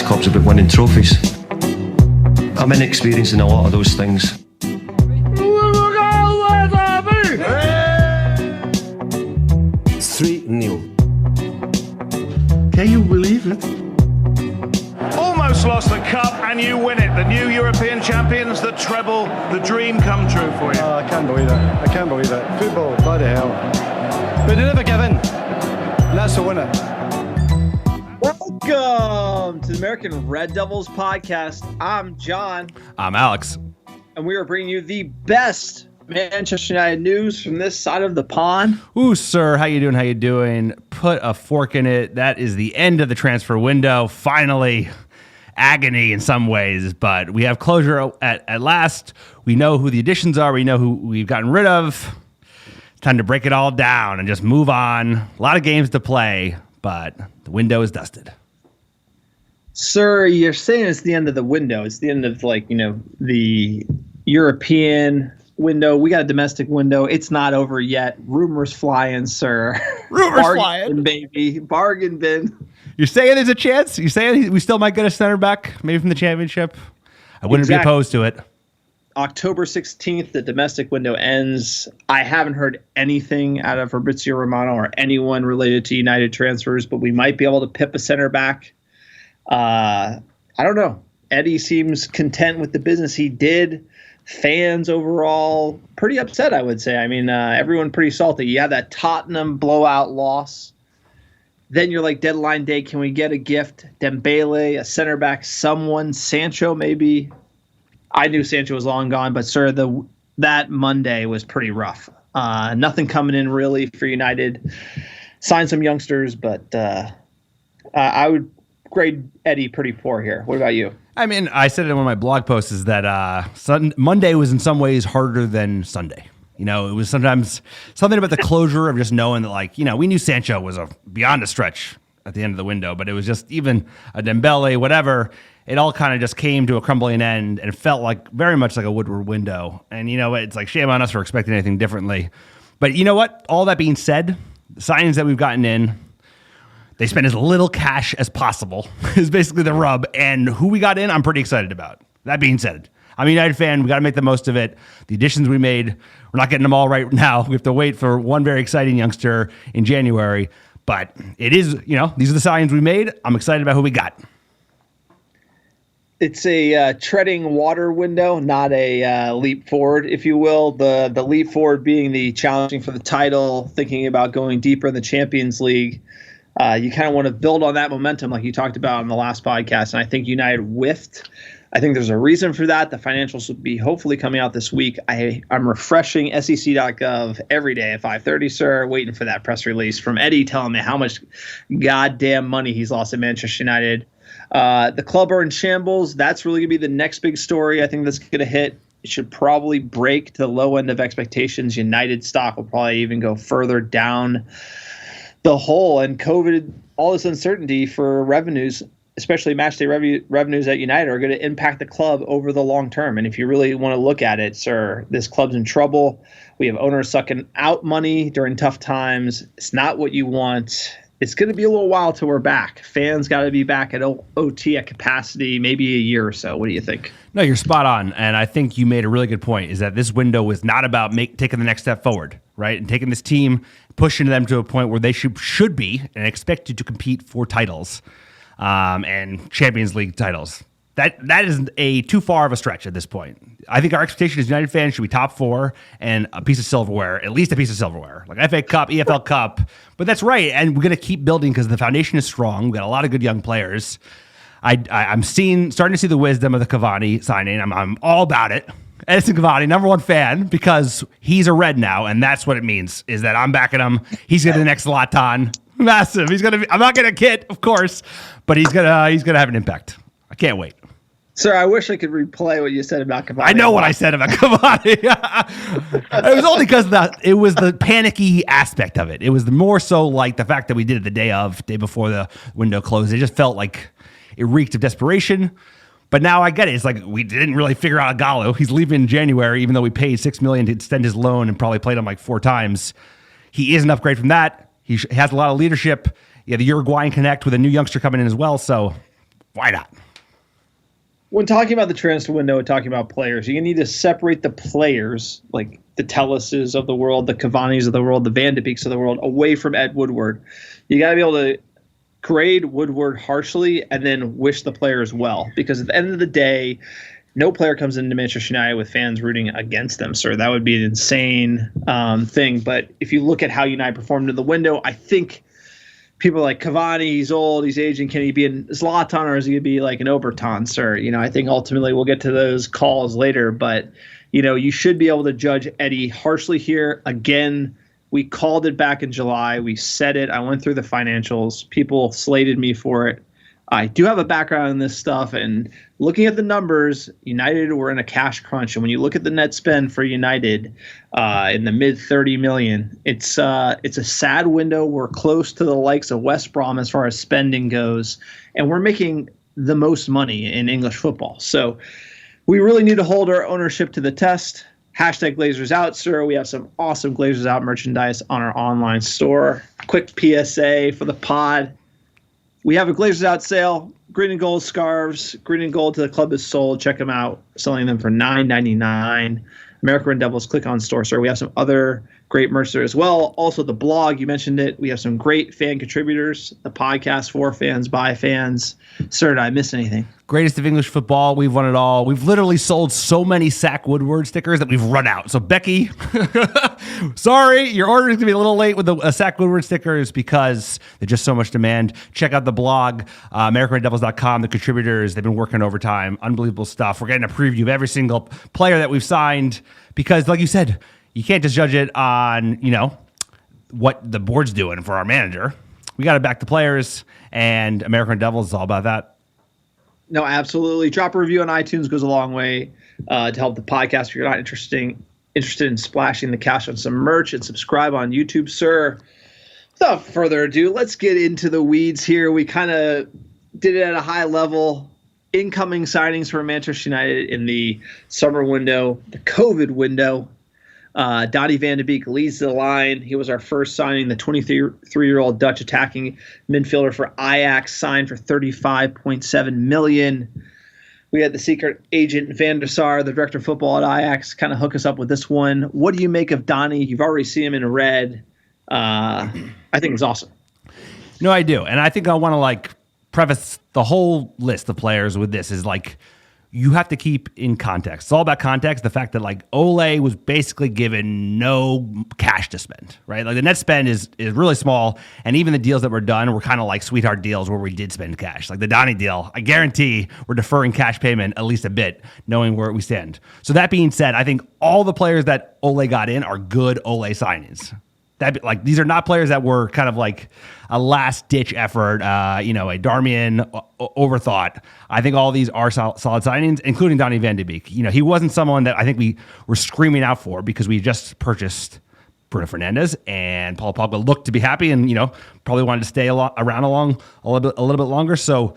this club's about winning trophies. I'm inexperienced in a lot of those things. 3-0. Can you believe it? Almost lost the cup and you win it. The new European champions, the treble, the dream come true for you. Oh, I can't believe it. I can't believe it. Football, bloody hell. But they never give in. And that's the winner. Welcome to the American Red Devils podcast. I'm John. I'm Alex. And we are bringing you the best Manchester United news from this side of the pond. Ooh, sir, how you doing? How you doing? Put a fork in it. That is the end of the transfer window. Finally, agony in some ways, but we have closure at last. We know who the additions are. We know who we've gotten rid of. It's time to break it all down and just move on. A lot of games to play, but the window is dusted. Sir, you're saying it's the end of the window. It's the end of, the European window. We got a domestic window. It's not over yet. Rumors flying, sir. Rumors Bargain flying, baby. Bargain bin. You're saying there's a chance? You're saying we still might get a center back, maybe from the championship? I wouldn't be opposed to it. October 16th, the domestic window ends. I haven't heard anything out of Fabrizio Romano or anyone related to United transfers, but we might be able to pip a center back. I don't know. Eddie seems content with the business he did. Fans overall pretty upset, I would say. I mean, everyone pretty salty. You have that Tottenham blowout loss. Then you're like, deadline day, can we get a gift? Dembele, a center back, someone, Sancho maybe. I knew Sancho was long gone, but sir, that Monday was pretty rough. Nothing coming in really for United. Signed some youngsters, but I would grade Eddie pretty poor here. What about you? I mean, I said it in one of my blog posts is that Monday was in some ways harder than Sunday. You know, it was sometimes something about the closure of just knowing that, we knew Sancho was beyond a stretch at the end of the window, but it was just even a Dembele, whatever. It all kind of just came to a crumbling end and felt very much like a Woodward window. And it's like shame on us for expecting anything differently. But you know what? All that being said, the signings that we've gotten in, they spent as little cash as possible is basically the rub. And who we got in, I'm pretty excited about. That being said, I'm a United fan. We got to make the most of it. The additions we made, we're not getting them all right now. We have to wait for one very exciting youngster in January. But it is, these are the signings we made. I'm excited about who we got. It's a treading water window, not a leap forward, if you will. The leap forward being the challenging for the title, thinking about going deeper in the Champions League. You kind of want to build on that momentum like you talked about in the last podcast, and I think United whiffed. I think there's a reason for that. The financials will be hopefully coming out this week. I'm refreshing SEC.gov every day at 5:30, sir, waiting for that press release from Eddie telling me how much goddamn money he's lost at Manchester United. The club are in shambles. That's really going to be the next big story I think that's going to hit. It should probably break to the low end of expectations. United stock will probably even go further down the hole, and COVID, all this uncertainty for revenues, especially matchday revenues at United, are going to impact the club over the long term. And if you really want to look at it, sir, this club's in trouble. We have owners sucking out money during tough times. It's not what you want. It's going to be a little while till we're back. Fans got to be back at OT at capacity, maybe a year or so. What do you think? No, you're spot on. And I think you made a really good point, is that this window was not about taking the next step forward, right? And taking this team, pushing them to a point where they should be and expected to compete for titles and Champions League titles. That is too far of a stretch at this point. I think our expectation as United fans should be top four and a piece of silverware, at least a piece of silverware, like FA Cup, EFL Cup. But that's right, and we're going to keep building because the foundation is strong. We've got a lot of good young players. I'm starting to see the wisdom of the Cavani signing. I'm all about it. Edison Cavani, number one fan, because he's a Red now, and that's what it means, is that I'm backing him. He's going to be the next Zlatan. Massive. I'm not going to kid, of course, but he's going to have an impact. I can't wait. Sir, I wish I could replay what you said about Cavani. I know what I said about Cavani. It was only because it was the panicky aspect of it. It was more so like the fact that we did it the day before the window closed. It just felt like it reeked of desperation. But now I get it. It's like we didn't really figure out Gallo. He's leaving in January, even though we paid $6 million to extend his loan and probably played him like 4 times. He is an upgrade from that. He has a lot of leadership. You have the Uruguayan connect with a new youngster coming in as well. So Why not? When talking about the transfer window and talking about players, you need to separate the players, like the Teluses of the world, the Cavani's of the world, the Van De Beeks of the world, away from Ed Woodward. You got to be able to grade Woodward harshly and then wish the players well. Because at the end of the day, no player comes into Manchester United with fans rooting against them, sir. That would be an insane thing. But if you look at how United performed in the window, I think people are like, Cavani, he's old, he's aging. Can he be an Zlatan or is he going to be like an Obertan, sir? I think ultimately we'll get to those calls later. But, you should be able to judge Eddie harshly here. Again, we called it back in July. We said it. I went through the financials. People slated me for it. I do have a background in this stuff, and looking at the numbers, United were in a cash crunch. And when you look at the net spend for United in the mid 30 million, it's a sad window. We're close to the likes of West Brom as far as spending goes, and we're making the most money in English football. So we really need to hold our ownership to the test. Hashtag Glazers out, sir. We have some awesome Glazers out merchandise on our online store. Quick PSA for the pod. We have a Glazers out sale. Green and gold scarves. Green and gold to the club is sold. Check them out. Selling them for $9.99. American Red Devils. Click on store, sir. We have some other great merch there as well. Also, the blog, you mentioned it. We have some great fan contributors. The podcast for fans, by fans. Sir, did I miss anything? Greatest of English football. We've won it all. We've literally sold so many Sack Woodward stickers that we've run out. So, Becky, sorry, your order is going to be a little late with the Sack Woodward stickers because there's just so much demand. Check out the blog, americanreddevils.com. The contributors, they've been working overtime. Unbelievable stuff. We're getting a preview of every single player that we've signed because, like you said, you can't just judge it on, what the board's doing for our manager. We got to back the players, and American Devils is all about that. No, absolutely. Drop a review on iTunes goes a long way to help the podcast. If you're not interested in splashing the cash on some merch, and subscribe on YouTube, sir. Without further ado, let's get into the weeds here. We kind of did it at a high level. Incoming signings for Manchester United in the summer window, the COVID window. Donnie Van De Beek leads the line. He was our first signing, the 23-year-old Dutch attacking midfielder for Ajax, signed for $35.7 million. We had the secret agent Van der Sar, the director of football at Ajax, kind of hook us up with this one. What do you make of Donnie? You've already seen him in red. I think it's awesome. No, I do. And I think I want to preface the whole list of players with this is you have to keep in context. It's all about context. The fact that Ole was basically given no cash to spend, right? The net spend is really small. And even the deals that were done were kind of like sweetheart deals where we did spend cash. Like the Donnie deal, I guarantee we're deferring cash payment at least a bit, knowing where we stand. So that being said, I think all the players that Ole got in are good Ole signings. These are not players that were kind of a last-ditch effort, a Darmian overthought. I think all these are solid signings, including Donnie Van De Beek. He wasn't someone that I think we were screaming out for because we just purchased Bruno Fernandes, and Paul Pogba looked to be happy and, probably wanted to stay around a little bit longer. So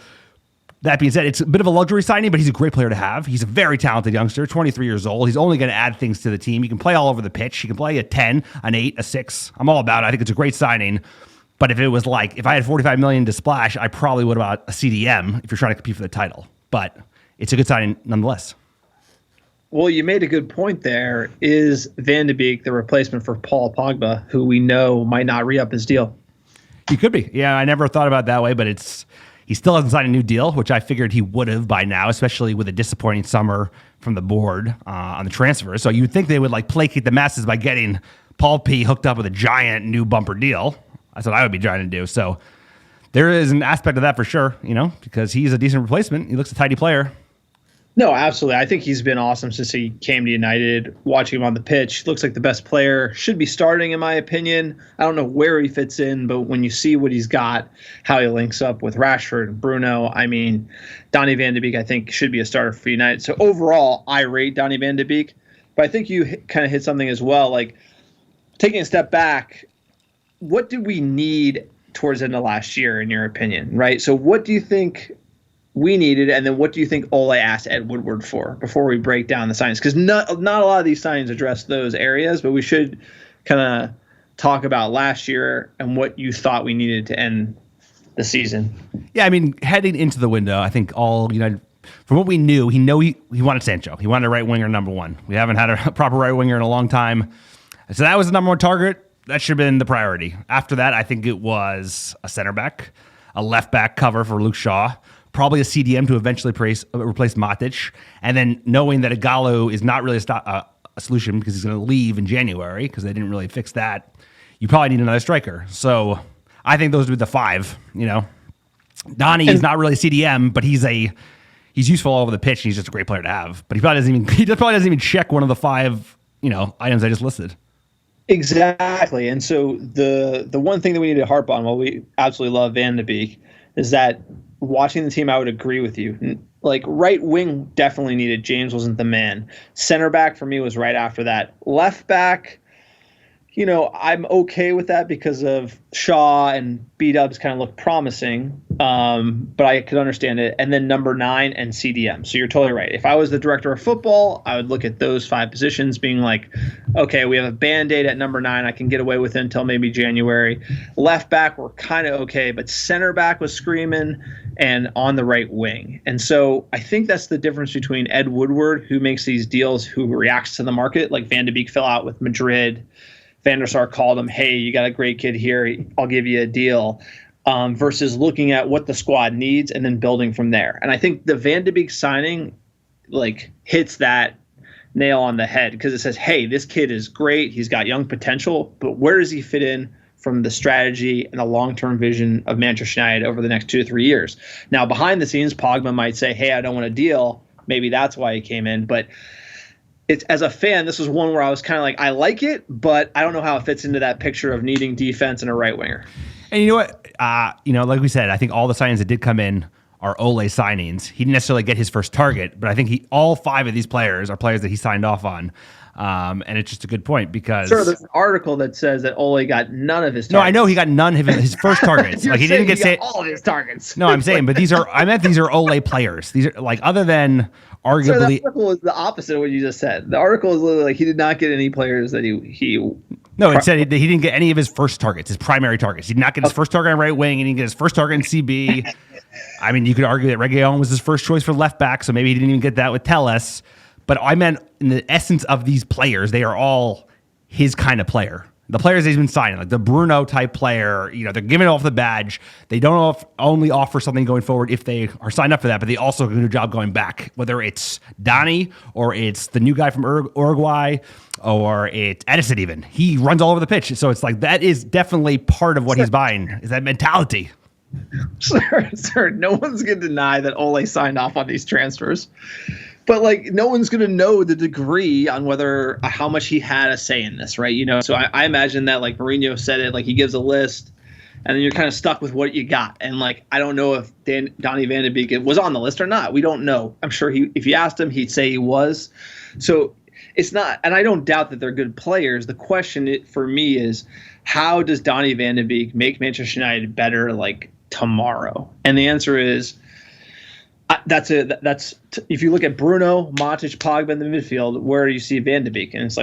that being said, it's a bit of a luxury signing, but he's a great player to have. He's a very talented youngster, 23 years old. He's only going to add things to the team. He can play all over the pitch. He can play a 10, an 8, a 6. I'm all about it. I think it's a great signing. But if it was if I had $45 million to splash, I probably would have bought a CDM if you're trying to compete for the title. But it's a good signing nonetheless. Well, you made a good point there. Is Van de Beek the replacement for Paul Pogba, who we know might not re-up his deal? He could be. Yeah, I never thought about it that way, but he still hasn't signed a new deal, which I figured he would have by now, especially with a disappointing summer from the board on the transfers. So you'd think they would placate the masses by getting Paul P hooked up with a giant new bumper deal. That's what I would be trying to do. So there is an aspect of that for sure, because he's a decent replacement. He looks a tidy player. No, absolutely. I think he's been awesome since he came to United. Watching him on the pitch, looks like the best player. Should be starting, in my opinion. I don't know where he fits in, but when you see what he's got, how he links up with Rashford and Bruno, Donnie Van De Beek, I think, should be a starter for United. So overall, I rate Donnie Van De Beek. But I think you kind of hit something as well. Taking a step back, what did we need towards the end of last year, in your opinion, right? So what do you think we needed, and then what do you think Ole asked Ed Woodward for before we break down the signings? Because not a lot of these signings address those areas, but we should kind of talk about last year and what you thought we needed to end the season. Yeah, I mean, heading into the window, I think all United, from what we knew, he wanted Sancho. He wanted a right winger number one. We haven't had a proper right winger in a long time. So that was the number one target. That should have been the priority. After that, I think it was a center back, a left back cover for Luke Shaw, probably a CDM to eventually replace Matic, and then knowing that Igalo is not really a solution because he's going to leave in January because they didn't really fix that, you probably need another striker. So I think those would be the five. Donnie is not really CDM, but he's useful all over the pitch. And he's just a great player to have. But he probably doesn't even check one of the five items I just listed. Exactly. And so the one thing that we need to harp on, while we absolutely love Van de Beek, is that watching the team, I would agree with you. Like, right wing definitely needed. James wasn't the man. Center back for me was right after that. Left back, I'm okay with that because of Shaw and B-Dubs kind of look promising, but I could understand it. And then number 9 and CDM. So you're totally right. If I was the director of football, I would look at those 5 positions being like, okay, we have a Band-Aid at number 9. I can get away with it until maybe January. Left back, we're kind of okay, but center back was screaming and on the right wing. And so I think that's the difference between Ed Woodward, who makes these deals, who reacts to the market, like Van de Beek fell out with Madrid. Van der Sar called him, hey, you got a great kid here, I'll give you a deal, versus looking at what the squad needs and then building from there. And I think the Van de Beek signing hits that nail on the head because it says, hey, this kid is great, he's got young potential, but where does he fit in from the strategy and the long-term vision of Manchester United over the next 2 to 3 years? Now, behind the scenes, Pogba might say, hey, I don't want a deal. Maybe that's why he came in, but it's, as a fan, this was one where I was kind of like, I like it, but I don't know how it fits into that picture of needing defense and a right winger. And you know what? Like we said, I think all the signings that did come in are Ole signings. He didn't necessarily get his first target, but I think all 5 of these players are players that he signed off on. And it's just a good point because there's an article that says that Ole got none of his targets. No, I know he got none of his first targets. Like, he didn't get all of his targets. No, I'm saying, but these are Ole players. These are like, other than arguably. So the article is the opposite of what you just said. The article is literally like he did not get any players that he No, it said he didn't get any of his first targets, his primary targets. He did not get his first target on right wing. He didn't get his first target in CB. I mean, you could argue that Reguilon was his first choice for left back, so maybe he didn't even get that with Telus. But I meant in the essence of these players, they are all his kind of player. The players he's been signing, like the Bruno type player, they're giving off the badge. They don't only offer something going forward if they are signed up for that, but they also do a job going back, whether it's Donnie or it's the new guy from Uruguay or it's Edison even. He runs all over the pitch. So it's like that is definitely part of what he's buying, is that mentality. Sir, no one's going to deny that Ole signed off on these transfers. But no one's going to know the degree on whether how much he had a say in this, right? So I imagine that Mourinho said it, he gives a list, and then you're kind of stuck with what you got. And I don't know if Donnie Van de Beek was on the list or not. We don't know. I'm sure if you asked him, he'd say he was. So it's not, and I don't doubt that they're good players. The question for me is, how does Donnie Van de Beek make Manchester United better tomorrow? And the answer is, that's if you look at Bruno, Matic, Pogba in the midfield, where do you see Van de Beek? And it's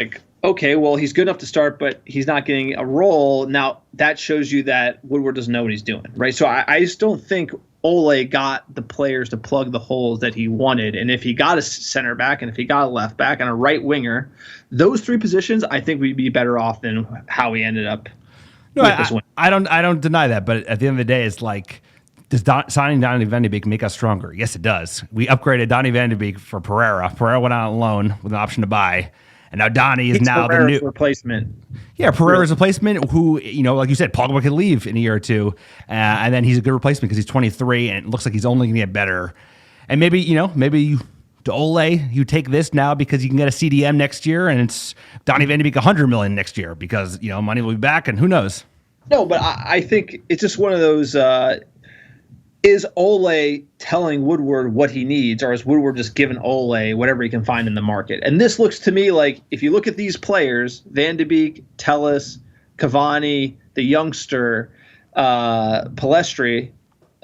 okay, well, he's good enough to start, but he's not getting a role. Now, that shows you that Woodward doesn't know what he's doing, right? So I just don't think Ole got the players to plug the holes that he wanted. And if he got a center back and if he got a left back and a right winger, those 3 positions, I think we'd be better off than how we ended up. No, I don't deny that, but at the end of the day, it's does signing Donnie Van de Beek make us stronger? Yes, it does. We upgraded Donnie Van de Beek for Pereira. Pereira went out on loan with an option to buy. And now Donnie is now the new replacement. Yeah, Pereira's replacement who, like you said, Pogba could leave in a year or two. And then he's a good replacement because he's 23 and it looks like he's only going to get better. And maybe to Ole, you take this now because you can get a CDM next year and it's Donnie Van de Beek $100 million next year because, money will be back and who knows. No, but I think it's just one of those, is Ole telling Woodward what he needs, or is Woodward just giving Ole whatever he can find in the market? And this looks to me like, if you look at these players, Van de Beek, Telus, Cavani, the youngster, Palestri,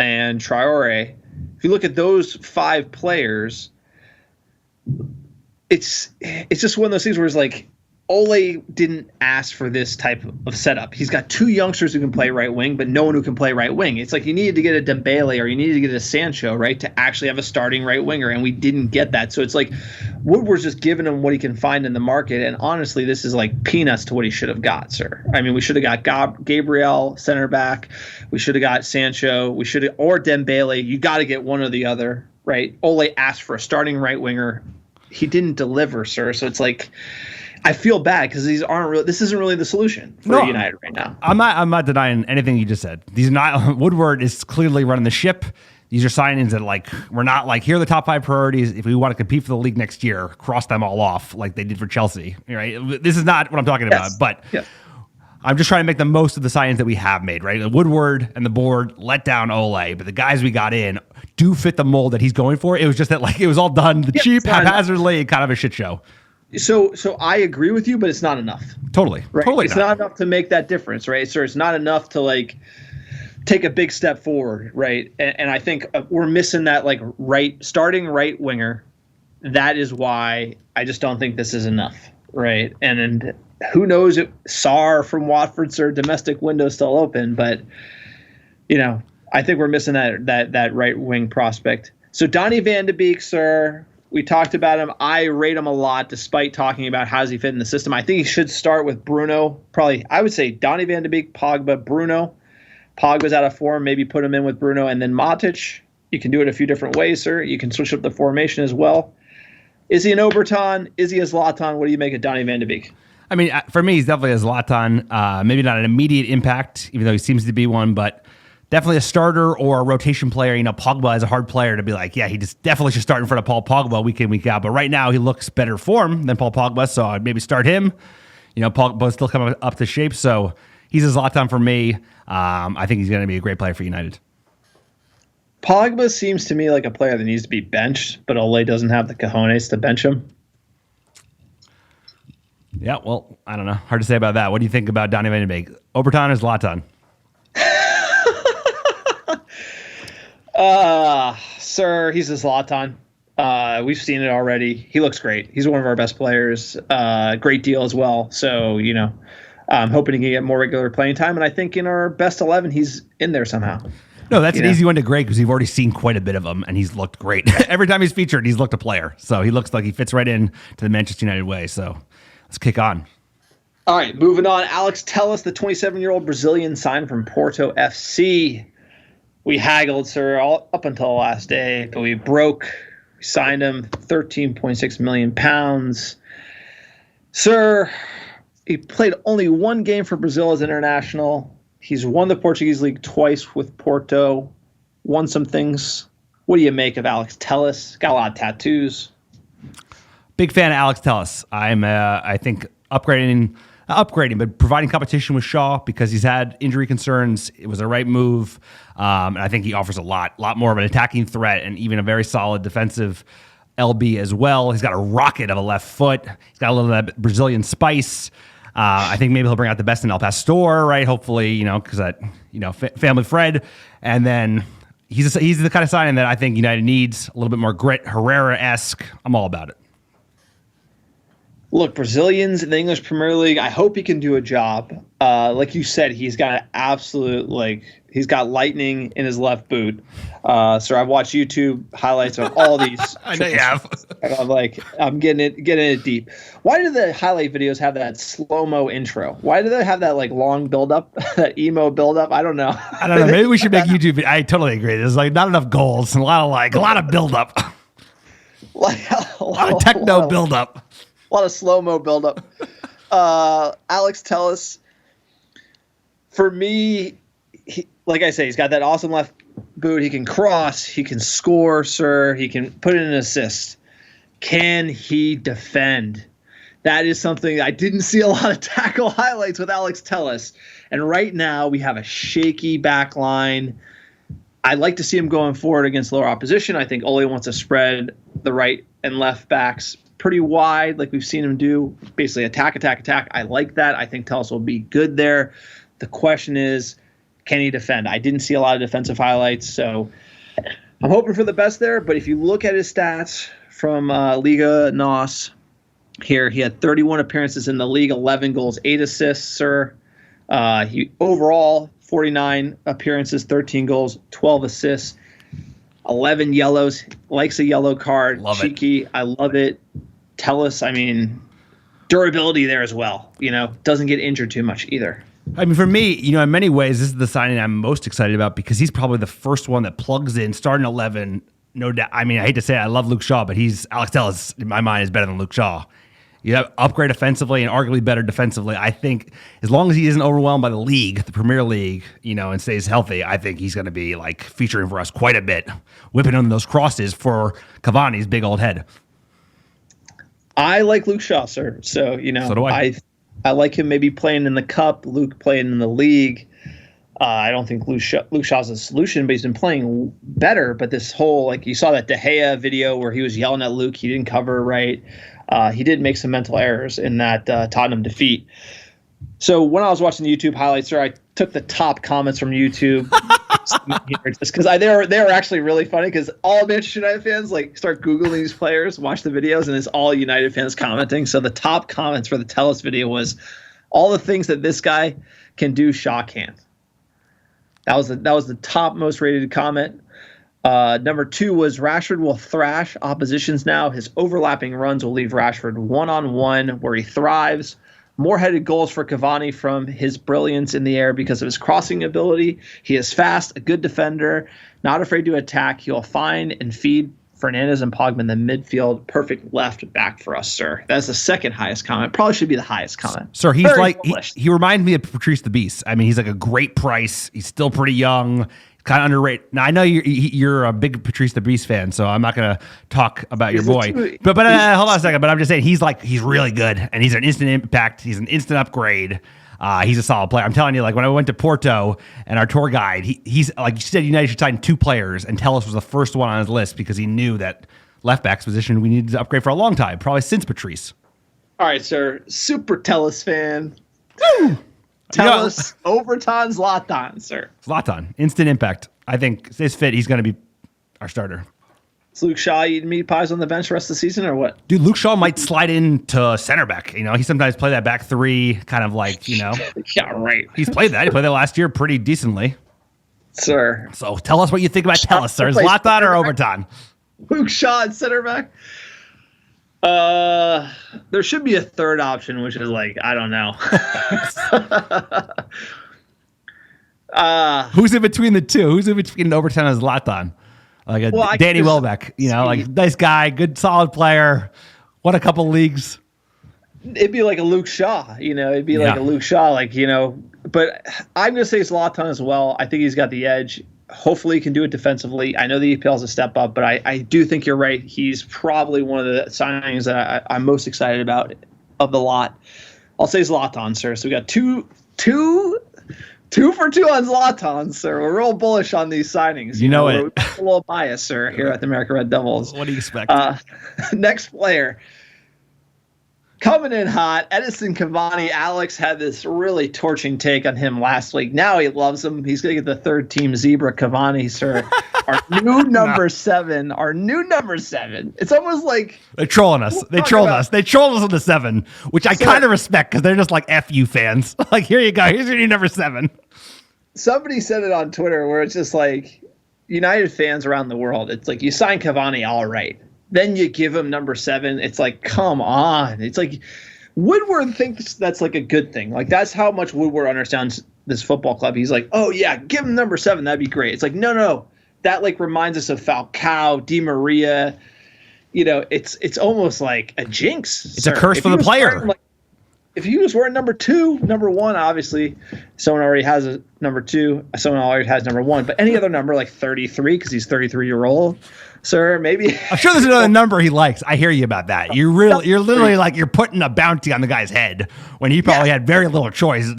and Traore, if you look at those 5 players, it's just one of those things where it's Ole didn't ask for this type of setup. He's got two youngsters who can play right wing, but no one who can play right wing. It's like you needed to get a Dembele or you needed to get a Sancho, right, to actually have a starting right winger, and we didn't get that. So it's like Woodward's just giving him what he can find in the market, and honestly, this is like peanuts to what he should have got, sir. I mean, we should have got Gabriel, center back. We should have got Sancho. We should have, or Dembele. You got to get one or the other, right? Ole asked for a starting right winger. He didn't deliver, sir. So it's like, I feel bad because these aren't real. This isn't really the solution for United right now. I'm not denying anything you just said. These are not Woodward is clearly running the ship. These are signings that like we're not like here are the top 5 priorities. If we want to compete for the league next year, cross them all off like they did for Chelsea. Right? This is not what I'm talking about. But I'm just trying to make the most of the signings that we have made. Right? Woodward and the board let down Ole, but the guys we got in do fit the mold that he's going for. It was just that like it was all done cheap, haphazardly, kind of a shit show. So I agree with you, but it's not enough. Totally. Right? Totally it's not enough to make that difference, right? So it's not enough to like take a big step forward, right? And I think we're missing that like starting right winger. That is why I just don't think this is enough, right? And who knows if Sarr from Watford's or domestic window still open, but I think we're missing that right wing prospect. So Donnie Van De Beek, sir. We talked about him. I rate him a lot despite talking about how does he fit in the system. I think he should start with Bruno. Probably, I would say Donnie Van De Beek, Pogba, Bruno. Pogba's out of form. Maybe put him in with Bruno and then Matic. You can do it a few different ways, sir. You can switch up the formation as well. Is he an Obertan? Is he a Zlatan? What do you make of Donnie Van De Beek? I mean, for me, he's definitely a Zlatan. Maybe not an immediate impact, even though he seems to be one, but definitely a starter or a rotation player. Pogba is a hard player to be like, yeah, he just definitely should start in front of Paul Pogba week in, week out. But right now, he looks better form than Paul Pogba, so I'd maybe start him. Pogba's still coming up to shape, so he's a Zlatan for me. I think he's going to be a great player for United. Pogba seems to me like a player that needs to be benched, but Ole doesn't have the cojones to bench him. Yeah, well, I don't know. Hard to say about that. What do you think about Donnie Van De Beek? Obertan or Zlatan? Sir, he's a Zlatan. We've seen it already. He looks great. He's one of our best players. Great deal as well. So, I'm hoping he can get more regular playing time. And I think in our best 11, he's in there somehow. No, that's an easy one to grade because we've already seen quite a bit of him, and he's looked great. Every time he's featured, he's looked a player. So he looks like he fits right in to the Manchester United way. So let's kick on. All right, moving on. Alex Telus, the 27-year-old Brazilian, signed from Porto FC. We haggled, sir, all up until the last day, but we broke. We signed him, £13.6 million. Sir, he played only one game for Brazil as international. He's won the Portuguese league twice with Porto, won some things. What do you make of Alex Telus? Got a lot of tattoos. Big fan of Alex Telus. I think upgrading, but providing competition with Shaw because he's had injury concerns. It was the right move. And I think he offers a lot more of an attacking threat and even a very solid defensive LB as well. He's got a rocket of a left foot. He's got a little of that Brazilian spice. I think maybe he'll bring out the best in El Pastor, right? Hopefully, because that, family Fred. And then he's the kind of signing that I think United needs, a little bit more grit, Herrera-esque. I'm all about it. Look, Brazilians in the English Premier League, I hope he can do a job. Like you said, he's got he's got lightning in his left boot. Sir, I've watched YouTube highlights of all these. I know you have. I'm getting it deep. Why do the highlight videos have that slow-mo intro? Why do they have that long build-up, that emo build-up? I don't know. I don't know. Maybe we should make YouTube. I totally agree. There's not enough goals and a lot of build-up. a lot of techno build-up. A lot of slow-mo buildup. Alex Telus, for me, like I say, he's got that awesome left boot. He can cross. He can score, sir. He can put in an assist. Can he defend? That is something I didn't see a lot of tackle highlights with Alex Telus. And right now we have a shaky back line. I'd like to see him going forward against lower opposition. I think Ole wants to spread the right and left backs pretty wide, like we've seen him do, basically attack. I like that. I think Telus will be good there. The question is, can he defend? I didn't see a lot of defensive highlights, so I'm hoping for the best there. But if you look at his stats from Liga NOS, here. He had 31 appearances in the league, 11 goals, 8 assists, sir. He overall 49 appearances, 13 goals, 12 assists, 11 yellows. Likes a yellow card. Love Cheeky. I love it. Telus, I mean, durability there as well. Doesn't get injured too much either. I mean, for me, in many ways, this is the signing I'm most excited about because he's probably the first one that plugs in starting 11. No doubt. I mean, I hate to say it, I love Luke Shaw, but Alex Telus, in my mind, is better than Luke Shaw. You have upgrade offensively and arguably better defensively. I think as long as he isn't overwhelmed by the league, the Premier League, and stays healthy, I think he's going to be like featuring for us quite a bit, whipping on those crosses for Cavani's big old head. I like Luke Shaw, sir. So, So do I. I like him maybe playing in the cup, Luke playing in the league. I don't think Luke Shaw's a solution, but he's been playing better. But this whole, you saw that De Gea video where he was yelling at Luke. He didn't cover right. He did make some mental errors in that Tottenham defeat. So when I was watching the YouTube highlights, I took the top comments from YouTube just because they were actually really funny because all Manchester United fans start Googling these players, watch the videos, and it's all United fans commenting. So the top comments for the Telus video was all the things that this guy can do, Shaw can't. That was the top most rated comment. Number 2 was Rashford will thrash oppositions now. His overlapping runs will leave Rashford one-on-one where he thrives. More headed goals for Cavani from his brilliance in the air because of his crossing ability. He is fast, a good defender, not afraid to attack. He'll find and feed Fernandes and Pogba in the midfield. Perfect left back for us, sir. That's the second highest comment. Probably should be the highest comment. Sir, he's he reminds me of Patrice the Beast. I mean, he's like a great price. He's still pretty young. Kind of underrated. Now I know you're a big Patrice the Beast fan, so I'm not gonna talk about your boy. But hold on a second. But I'm just saying he's really good, and he's an instant impact. He's an instant upgrade. He's a solid player. I'm telling you, when I went to Porto and our tour guide, he's like you said, United should sign 2 players, and Telus was the first one on his list because he knew that left back's position we needed to upgrade for a long time, probably since Patrice. All right, sir. Super Telus fan. Woo! Telus, Overton, Zlatan, sir. Zlatan, instant impact. I think this fit, he's going to be our starter. Is Luke Shaw eating meat pies on the bench the rest of the season or what? Dude, Luke Shaw might slide into center back. He sometimes play that back 3, kind of Yeah, right. He's played that. He played that last year pretty decently. Sir. So tell us what you think about Telus, sir. Zlatan or Overton? Luke Shaw at center back? There should be a third option, which is I don't know. Who's in between the two? Who's in between Overton and Zlatan? Danny Welbeck, nice guy, good solid player, won a couple leagues. It'd be like a Luke Shaw, it'd be like a Luke Shaw, but I'm going to say Zlatan as well. I think he's got the edge. Hopefully he can do it defensively. I know the EPL is a step up, but I do think you're right. He's probably one of the signings that I'm most excited about of the lot. I'll say Zlatan, sir. So we got two for 2 on Zlatan, sir. We're real bullish on these signings. We're a little biased, sir, here at the American Red Devils. What do you expect? Next player. Coming in hot, Edison Cavani. Alex had this really torching take on him last week. Now he loves him. He's going to get the third team Zebra Cavani, sir. Our new number 7. Our new number 7. It's almost like... They're trolling us. They trolled us. They trolled us on the 7, which I kind of respect because they're just like F you fans. Here you go. Here's your new number 7. Somebody said it on Twitter where it's just United fans around the world. It's you sign Cavani, all right. Then you give him number 7. It's come on. It's Woodward thinks that's a good thing. That's how much Woodward understands this football club. He's oh yeah, give him number 7. That'd be great. It's no. That reminds us of Falcao, Di Maria. It's almost like a jinx. It's a curse for the player. If he was wearing number 2, number 1, obviously someone already has a number 2. Someone already has number 1. But any other number 33 because he's 33-year-old. Sir, maybe. I'm sure there's another number he likes. I hear you about that. You're literally you're putting a bounty on the guy's head when he probably had very little choice.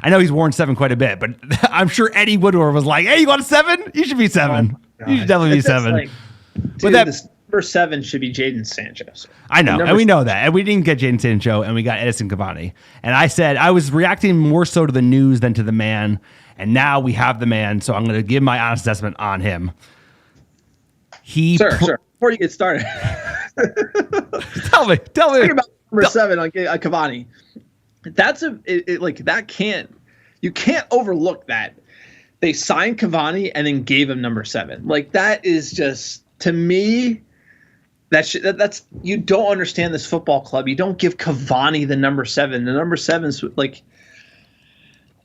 I know he's worn 7 quite a bit, but I'm sure Eddie Woodward was like, "Hey, you want a 7? You should be 7. You should definitely be 7." But this number 7 should be Jadon Sancho. Sir. I know, and we know that, and we didn't get Jadon Sancho, and we got Edison Cavani. And I said I was reacting more so to the news than to the man, and now we have the man, so I'm going to give my honest assessment on him. Sir, before you get started, tell me. Number 7 on Cavani. That's you can't overlook that. They signed Cavani and then gave him number 7. Like, that is just, to me, that's you don't understand this football club. You don't give Cavani the number 7. The number 7's like,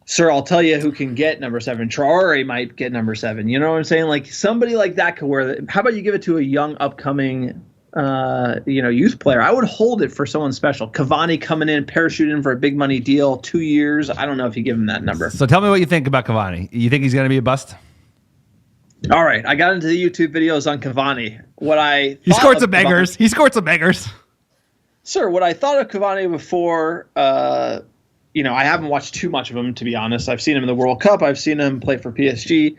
sir, I'll tell you who can get number 7. Traore might get number 7. You know what I'm saying? Like, somebody like that could wear it. How about you give it to a young, upcoming, youth player? I would hold it for someone special. Cavani coming in, parachuting for a big money deal, 2 years. I don't know if you give him that number. So tell me what you think about Cavani. You think he's going to be a bust? All right, I got into the YouTube videos on Cavani. He scored some bangers. He scored some bangers. Sir, what I thought of Cavani before, I haven't watched too much of him, to be honest. I've seen him in the World Cup. I've seen him play for PSG,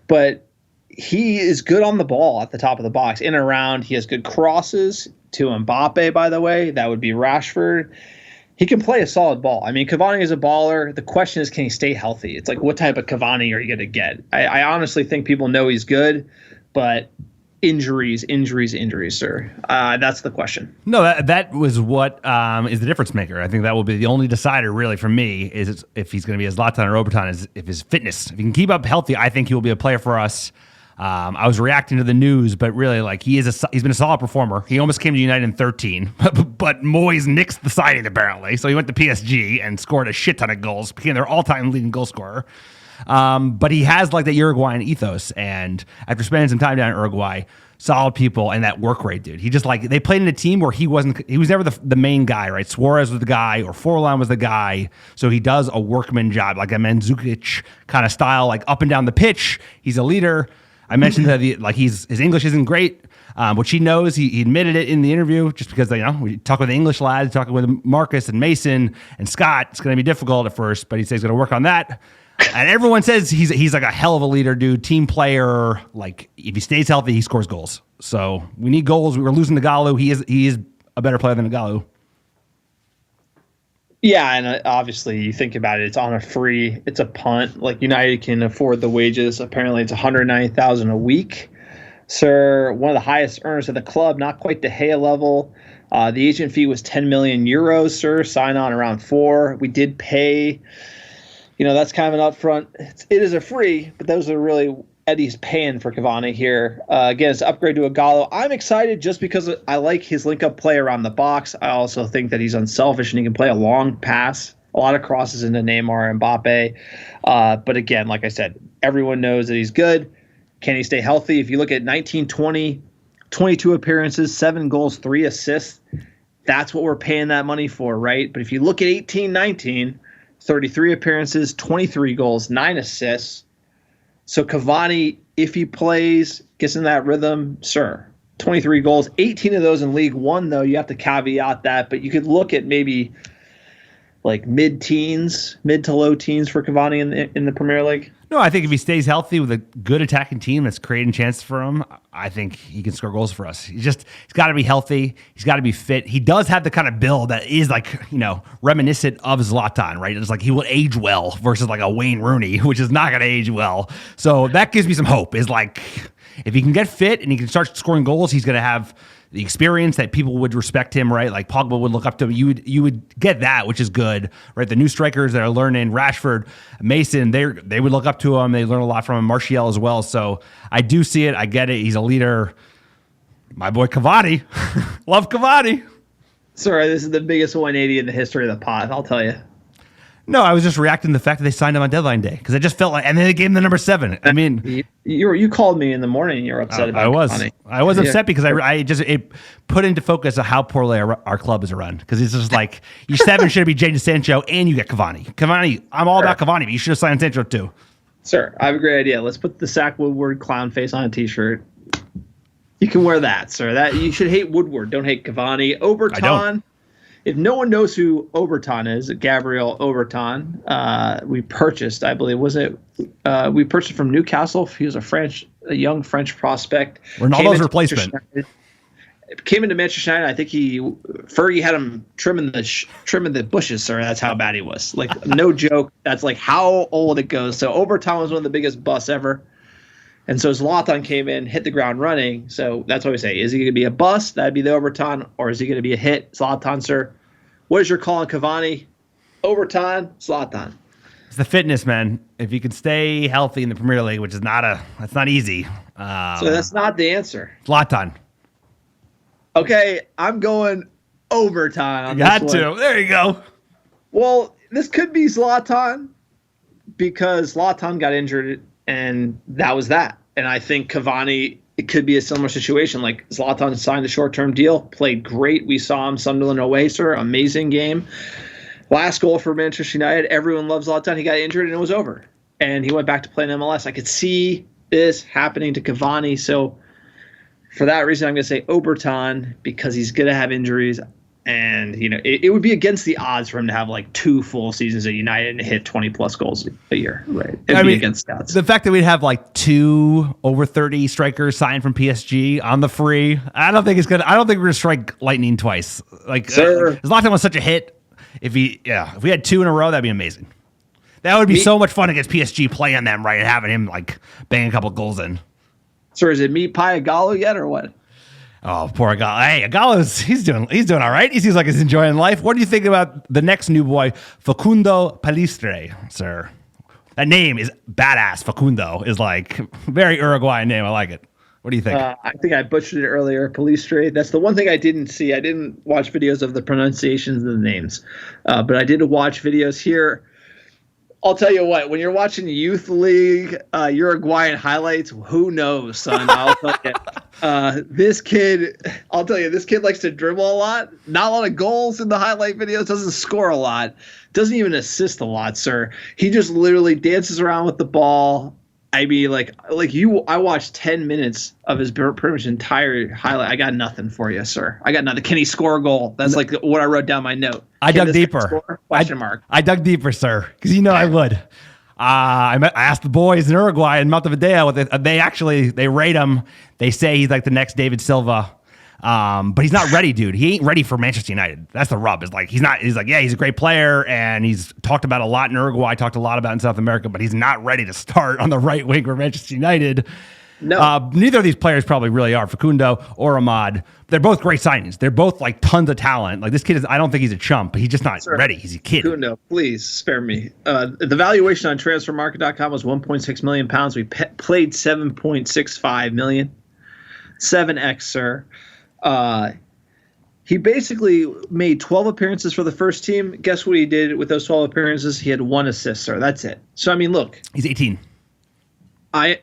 but he is good on the ball at the top of the box, in and around. He has good crosses to Mbappe, by the way. That would be Rashford. He can play a solid ball. I mean, Cavani is a baller. The question is, can he stay healthy? It's like, what type of Cavani are you going to get? I honestly think people know he's good, but injuries, sir. That's the question. No, that was what is the difference maker. I think that will be the only decider, really, for me, is if he's going to be as Zlatan or Obertan, is if his fitness. If he can keep up healthy, I think he will be a player for us. I was reacting to the news, but really, like, he's been a solid performer. He almost came to United in 13, but Moyes nixed the signing, apparently. So he went to PSG and scored a shit ton of goals, became their all-time leading goal scorer. But he has, like, that Uruguayan ethos, and after spending some time down in Uruguay, solid people and that work rate, dude. He just, like, they played in a team where he was never the main guy, right? Suarez was the guy, or Forlan was the guy. So he does a workman job, like a Mandzukic kind of style, like up and down the pitch. He's a leader. I mentioned that his English isn't great, which he knows. He admitted it in the interview, just because we talk with the English lads, talking with Marcus and Mason and Scott. It's going to be difficult at first, but he says he's going to work on that. And everyone says he's like a hell of a leader, dude. Team player. Like, if he stays healthy, he scores goals. So we need goals. We were losing to Galu. He is a better player than Galu. Yeah, and obviously you think about it, it's on a free, it's a punt. Like, United can afford the wages. Apparently it's $190,000 a week. Sir, one of the highest earners of the club, not quite De Gea level. The agent fee was 10 million euros, sir. Sign on around 4. We did pay, that's kind of an upfront. It is a free, but those are really Eddie's paying for Cavani here. Again, it's an upgrade to a Gallo. I'm excited just because I like his link-up play around the box. I also think that he's unselfish and he can play a long pass, a lot of crosses into Neymar and Mbappe. But again, like I said, everyone knows that he's good. Can he stay healthy? If you look at 19-20, 22 appearances, 7 goals, 3 assists, that's what we're paying that money for, right? But if you look at 18-19, 33 appearances, 23 goals, 9 assists. So Cavani, if he plays, gets in that rhythm, sir, 23 goals, 18 of those in League One, though. You have to caveat that, but you could look at maybe like mid to low teens for Cavani in the Premier League. No, I think if he stays healthy with a good attacking team that's creating chances for him, I think he can score goals for us. He's got to be healthy. He's got to be fit. He does have the kind of build that is like, reminiscent of Zlatan, right? It's like he will age well versus like a Wayne Rooney, which is not going to age well. So that gives me some hope, is like, if he can get fit and he can start scoring goals, he's going to have the experience that people would respect him, right? Like Pogba would look up to him. You would get that, which is good, right? The new strikers that are learning, Rashford, Mason, they would look up to him. They learn a lot from him. Martial as well. So I do see it. I get it. He's a leader. My boy Cavani. Love Cavani. Sorry, this is the biggest 180 in the history of the pod, I'll tell you. No, I was just reacting to the fact that they signed him on deadline day, because I just felt like, and then they gave him the number 7. I mean, you called me in the morning and you were upset about Cavani. I was upset because it put into focus how poorly our club is run, because it's just like, your 7 should be Jadon Sancho and you get Cavani. I'm all about Cavani, but you should have signed Sancho too. Sir, I have a great idea. Let's put the Zach Woodward clown face on a t-shirt. You can wear that, sir. That you should hate Woodward. Don't hate Cavani. Obertan. If no one knows who Obertan is, Gabriel Obertan, we purchased, I believe, we purchased from Newcastle. He was a young French prospect. Ronaldo's replacement. Came into Manchester United. I think Fergie had him trimming the bushes, sir. That's how bad he was. Like, no joke. That's like how old it goes. So Obertan was one of the biggest busts ever. And so Zlatan came in, hit the ground running. So that's what we say. Is he going to be a bust? That'd be the Obertan. Or is he going to be a hit? Zlatan, sir. What is your call on Cavani? Overtime, Zlatan. It's the fitness, man. If you can stay healthy in the Premier League, which is that's not easy. So that's not the answer. Zlatan. Okay, I'm going overtime on Got this to. one. There you go. Well, this could be Zlatan because Zlatan got injured and that was that. And I think Cavani, it could be a similar situation. Like Zlatan signed a short-term deal, played great. We saw him Sunderland away, sir. Amazing game. Last goal for Manchester United. Everyone loves Zlatan. He got injured and it was over. And he went back to play in MLS. I could see this happening to Cavani. So for that reason, I'm going to say Obertan because he's going to have injuries. And, it would be against the odds for him to have like 2 full seasons at United and hit 20-plus goals a year. Right. It'd be against the odds. The fact that we'd have like 2 over 30 strikers signed from PSG on the free, I don't think we're going to strike lightning twice. Like, Zlatan was such a hit. If we had 2 in a row, that'd be amazing. That would be so much fun against PSG playing them, right? And having him like bang a couple goals in. So is it meet Pia Gallo yet or what? Oh, poor Agallo. Hey, Agallo's he's doing all right. He seems like he's enjoying life. What do you think about the next new boy, Facundo Palistre, sir? That name is badass. Facundo is like very Uruguayan name. I like it. What do you think? I think I butchered it earlier. Palistre. That's the one thing I didn't see. I didn't watch videos of the pronunciations of the names, but I did watch videos here. I'll tell you what, when you're watching Youth League Uruguayan highlights, who knows, son? I'll tell you. This kid likes to dribble a lot. Not a lot of goals in the highlight videos. Doesn't score a lot. Doesn't even assist a lot, sir. He just literally dances around with the ball. I mean, I watched 10 minutes of his pretty much entire highlight. I got nothing for you, sir. I got nothing. Can he score a goal? That's like what I wrote down my note. I dug deeper. Question mark. I dug deeper, sir, because I would. I asked the boys in Uruguay in Montevideo. They rate him. They say he's like the next David Silva. But he's not ready, dude. He ain't ready for Manchester United. That's the rub. Is like he's not. He's like, yeah, he's a great player, and he's talked about a lot in Uruguay. Talked a lot about in South America, but he's not ready to start on the right wing for Manchester United. No, neither of these players probably really are. Facundo or Ahmad. They're both great signings. They're both like tons of talent. Like this kid is. I don't think he's a chump, but he's just not ready. He's a kid. Facundo, please spare me. The valuation on transfermarket.com was 1.6 million pounds. We played 7.65 million. 7x, sir. He basically made 12 appearances for the first team. Guess what he did with those 12 appearances? He had 1 assist, sir. That's it. So, I mean, look. He's 18. I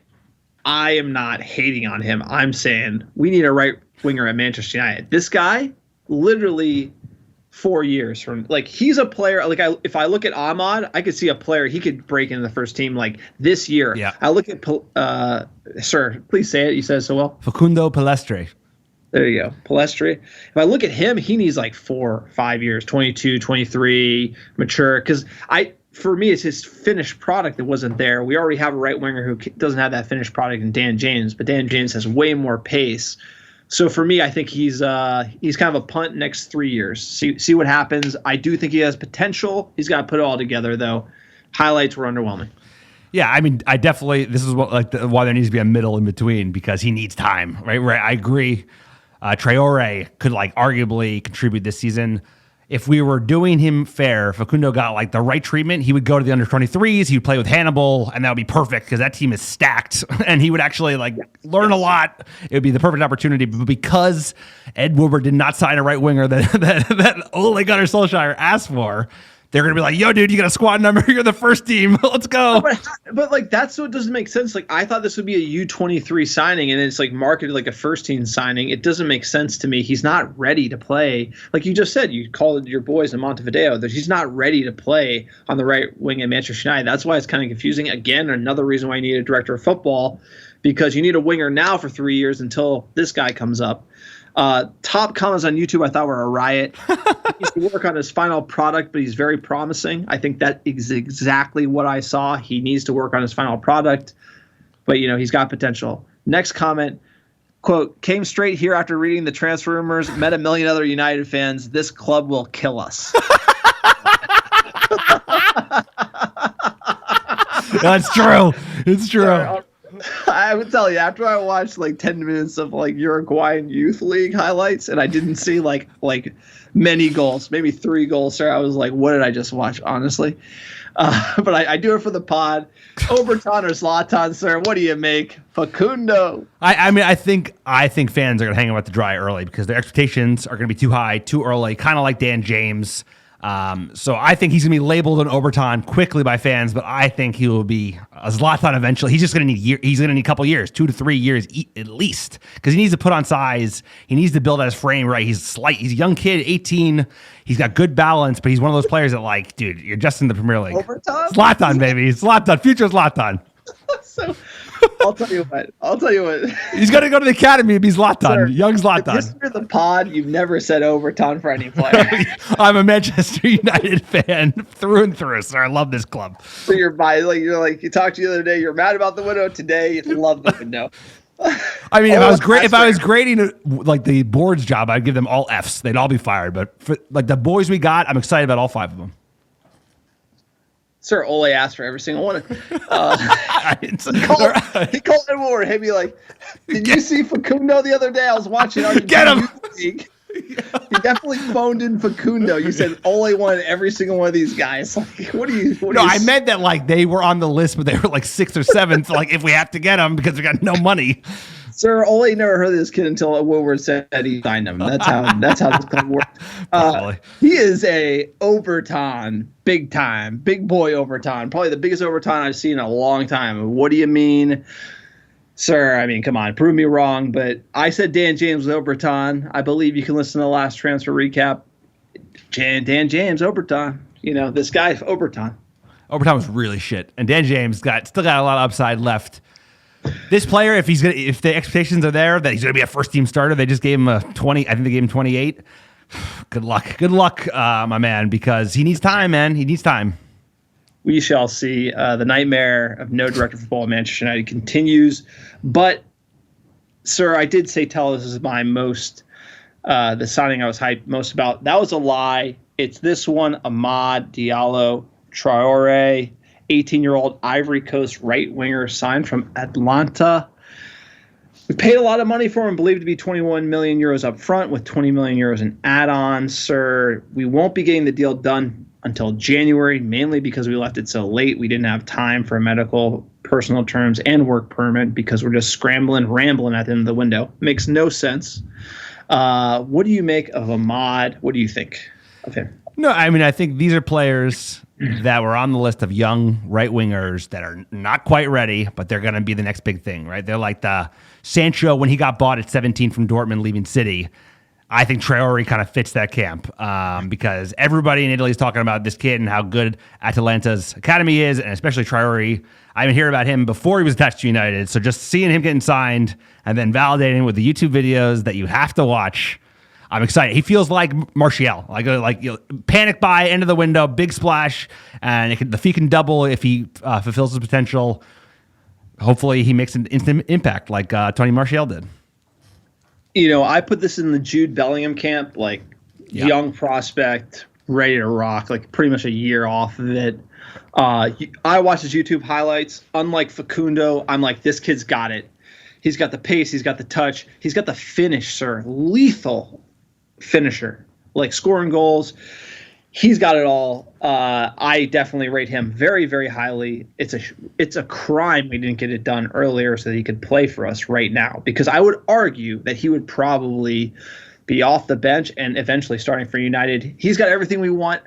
am not hating on him. I'm saying we need a right winger at Manchester United. This guy, literally 4 years from, like, he's a player. Like, if I look at Ahmad, I could see a player, he could break into the first team, like, this year. Yeah. I look at, sir, please say it. You said it so well. Facundo Palistre. There you go. Palestri. If I look at him, he needs like 4 or 5 years, 22, 23, mature. Because for me, it's his finished product that wasn't there. We already have a right winger who doesn't have that finished product in Dan James, but Dan James has way more pace. So for me, I think he's kind of a punt next 3 years. See what happens. I do think he has potential. He's got to put it all together, though. Highlights were underwhelming. Yeah, I mean, this is why there needs to be a middle in between because he needs time, right? I agree. Traore could arguably contribute this season. If we were doing him fair, Facundo got the right treatment, he would go to the under 23s, he would play with Hannibal, and that would be perfect because that team is stacked and he would actually learn a lot. It would be the perfect opportunity. But because Ed Woodward did not sign a right winger that Ole Gunnar Solskjaer asked for, they're going to be like, yo, dude, you got a squad number. You're the first team. Let's go. But that's what doesn't make sense. I thought this would be a U23 signing, and it's marketed like a first team signing. It doesn't make sense to me. He's not ready to play. Like you just said, you called your boys in Montevideo that he's not ready to play on the right wing at Manchester United. That's why it's kind of confusing. Again, another reason why you need a director of football, because you need a winger now for 3 years until this guy comes up. Top comments on YouTube I thought were a riot. He needs to work on his final product, but he's very promising. I think that is exactly what I saw. He needs to work on his final product, but he's got potential. Next comment, quote, came straight here after reading the transfer rumors, met a million other United fans. This club will kill us. That's true. It's true. I would tell you, after I watched like 10 minutes of like Uruguayan Youth League highlights and I didn't see like many goals, maybe 3 goals, sir, I was like, what did I just watch, honestly? But I do it for the pod. Obertan or Zlatan, sir, what do you make? Facundo. I mean, I think fans are going to hang out to dry early because their expectations are going to be too high, too early, kind of like Dan James. So I think he's going to be labeled an Obertan quickly by fans, but I think he will be a Zlatan eventually. He's just going to need he's going to need a couple years, 2 to 3 years at least, because he needs to put on size. He needs to build out his frame right. He's a young kid, 18. He's got good balance, but he's one of those players that, like, dude, you're just in the Premier League. Obertan? Zlatan, baby. Zlatan. Future Zlatan. So I'll tell you what. He's going to go to the academy and be Zlatan. Sir, Young Zlatan. In the history of the pod, you've never said Overton for any player. I'm a Manchester United fan through and through, sir. I love this club. So you talked to the other day, you're mad about the window. Today, you love the window. I mean, if I was grading like the board's job, I'd give them all Fs. They'd all be fired. But for like the boys we got, I'm excited about all 5 of them. Sir Ole asked for every single one. He called everyone or he'd be like, did you see Facundo the other day? I was watching. Get him! He definitely phoned in Facundo. You said Ole wanted every single one of these guys. Like, what do you? I meant that like they were on the list, but they were like 6th or 7th. Like if we have to get them because we got no money. Sir, Ole never heard of this kid until Woodward said he signed him. That's how this club works. He is a Overton, big time, big boy Overton, probably the biggest Overton I've seen in a long time. What do you mean, sir? I mean, come on, prove me wrong. But I said Dan James was Overton. I believe you can listen to the last transfer recap. Dan James, Overton. You know, this guy, Overton. Overton was really shit, and Dan James still got a lot of upside left. This player, if the expectations are there that he's going to be a first team starter, they just gave him a 20. I think they gave him 28. Good luck, my man, because he needs time, man. He needs time. We shall see. The nightmare of no director of football at Manchester United continues. But, sir, I did say Telus is my the signing I was hyped most about. That was a lie. It's this one, Amad Diallo Traore. 18-year-old Ivory Coast right winger signed from Atlanta. We paid a lot of money for him, believed to be 21 million euros up front with 20 million euros in add-ons. Sir, we won't be getting the deal done until January, mainly because we left it so late. We didn't have time for medical, personal terms, and work permit because we're just rambling at the end of the window. Makes no sense. What do you make of Amad? What do you think of him? No, I mean, I think these are players that were on the list of young right wingers that are not quite ready, but they're going to be the next big thing, right? They're like the Sancho when he got bought at 17 from Dortmund, leaving City. I think Traore kind of fits that camp because everybody in Italy is talking about this kid and how good Atalanta's academy is, and especially Traore. I didn't hear about him before he was attached to United, so just seeing him getting signed and then validating with the YouTube videos that you have to watch, I'm excited. He feels like Martial, like panic buy, end of the window, big splash, and the fee can double if he fulfills his potential. Hopefully, he makes an instant impact like Tony Martial did. You know, I put this in the Jude Bellingham camp, young prospect, ready to rock, like pretty much a year off of it. I watched his YouTube highlights. Unlike Facundo, I'm like, this kid's got it. He's got the pace. He's got the touch. He's got the finish, sir. Lethal finisher, like scoring goals. He's got it all. I definitely rate him very, very highly. It's a crime we didn't get it done earlier so that he could play for us right now, because I would argue that he would probably be off the bench and eventually starting for United. He's got everything we want.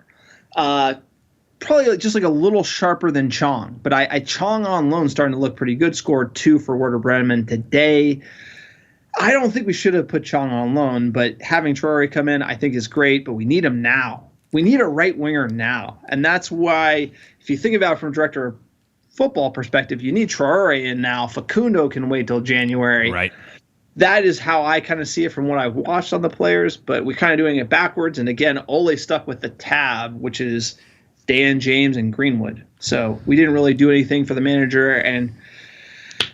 Probably just like a little sharper than Chong, but I Chong on loan starting to look pretty good. Scored 2 for Werder Bremen today. I don't think we should have put Chong on loan, but having Traore come in I think is great, but we need him now. We need a right winger now. And that's why, if you think about it from a director of football perspective, you need Traore in now. Facundo can wait till January. Right. That is how I kind of see it from what I've watched on the players, but we're kind of doing it backwards. And again, Ole stuck with the tab, which is Dan James and Greenwood. So we didn't really do anything for the manager, and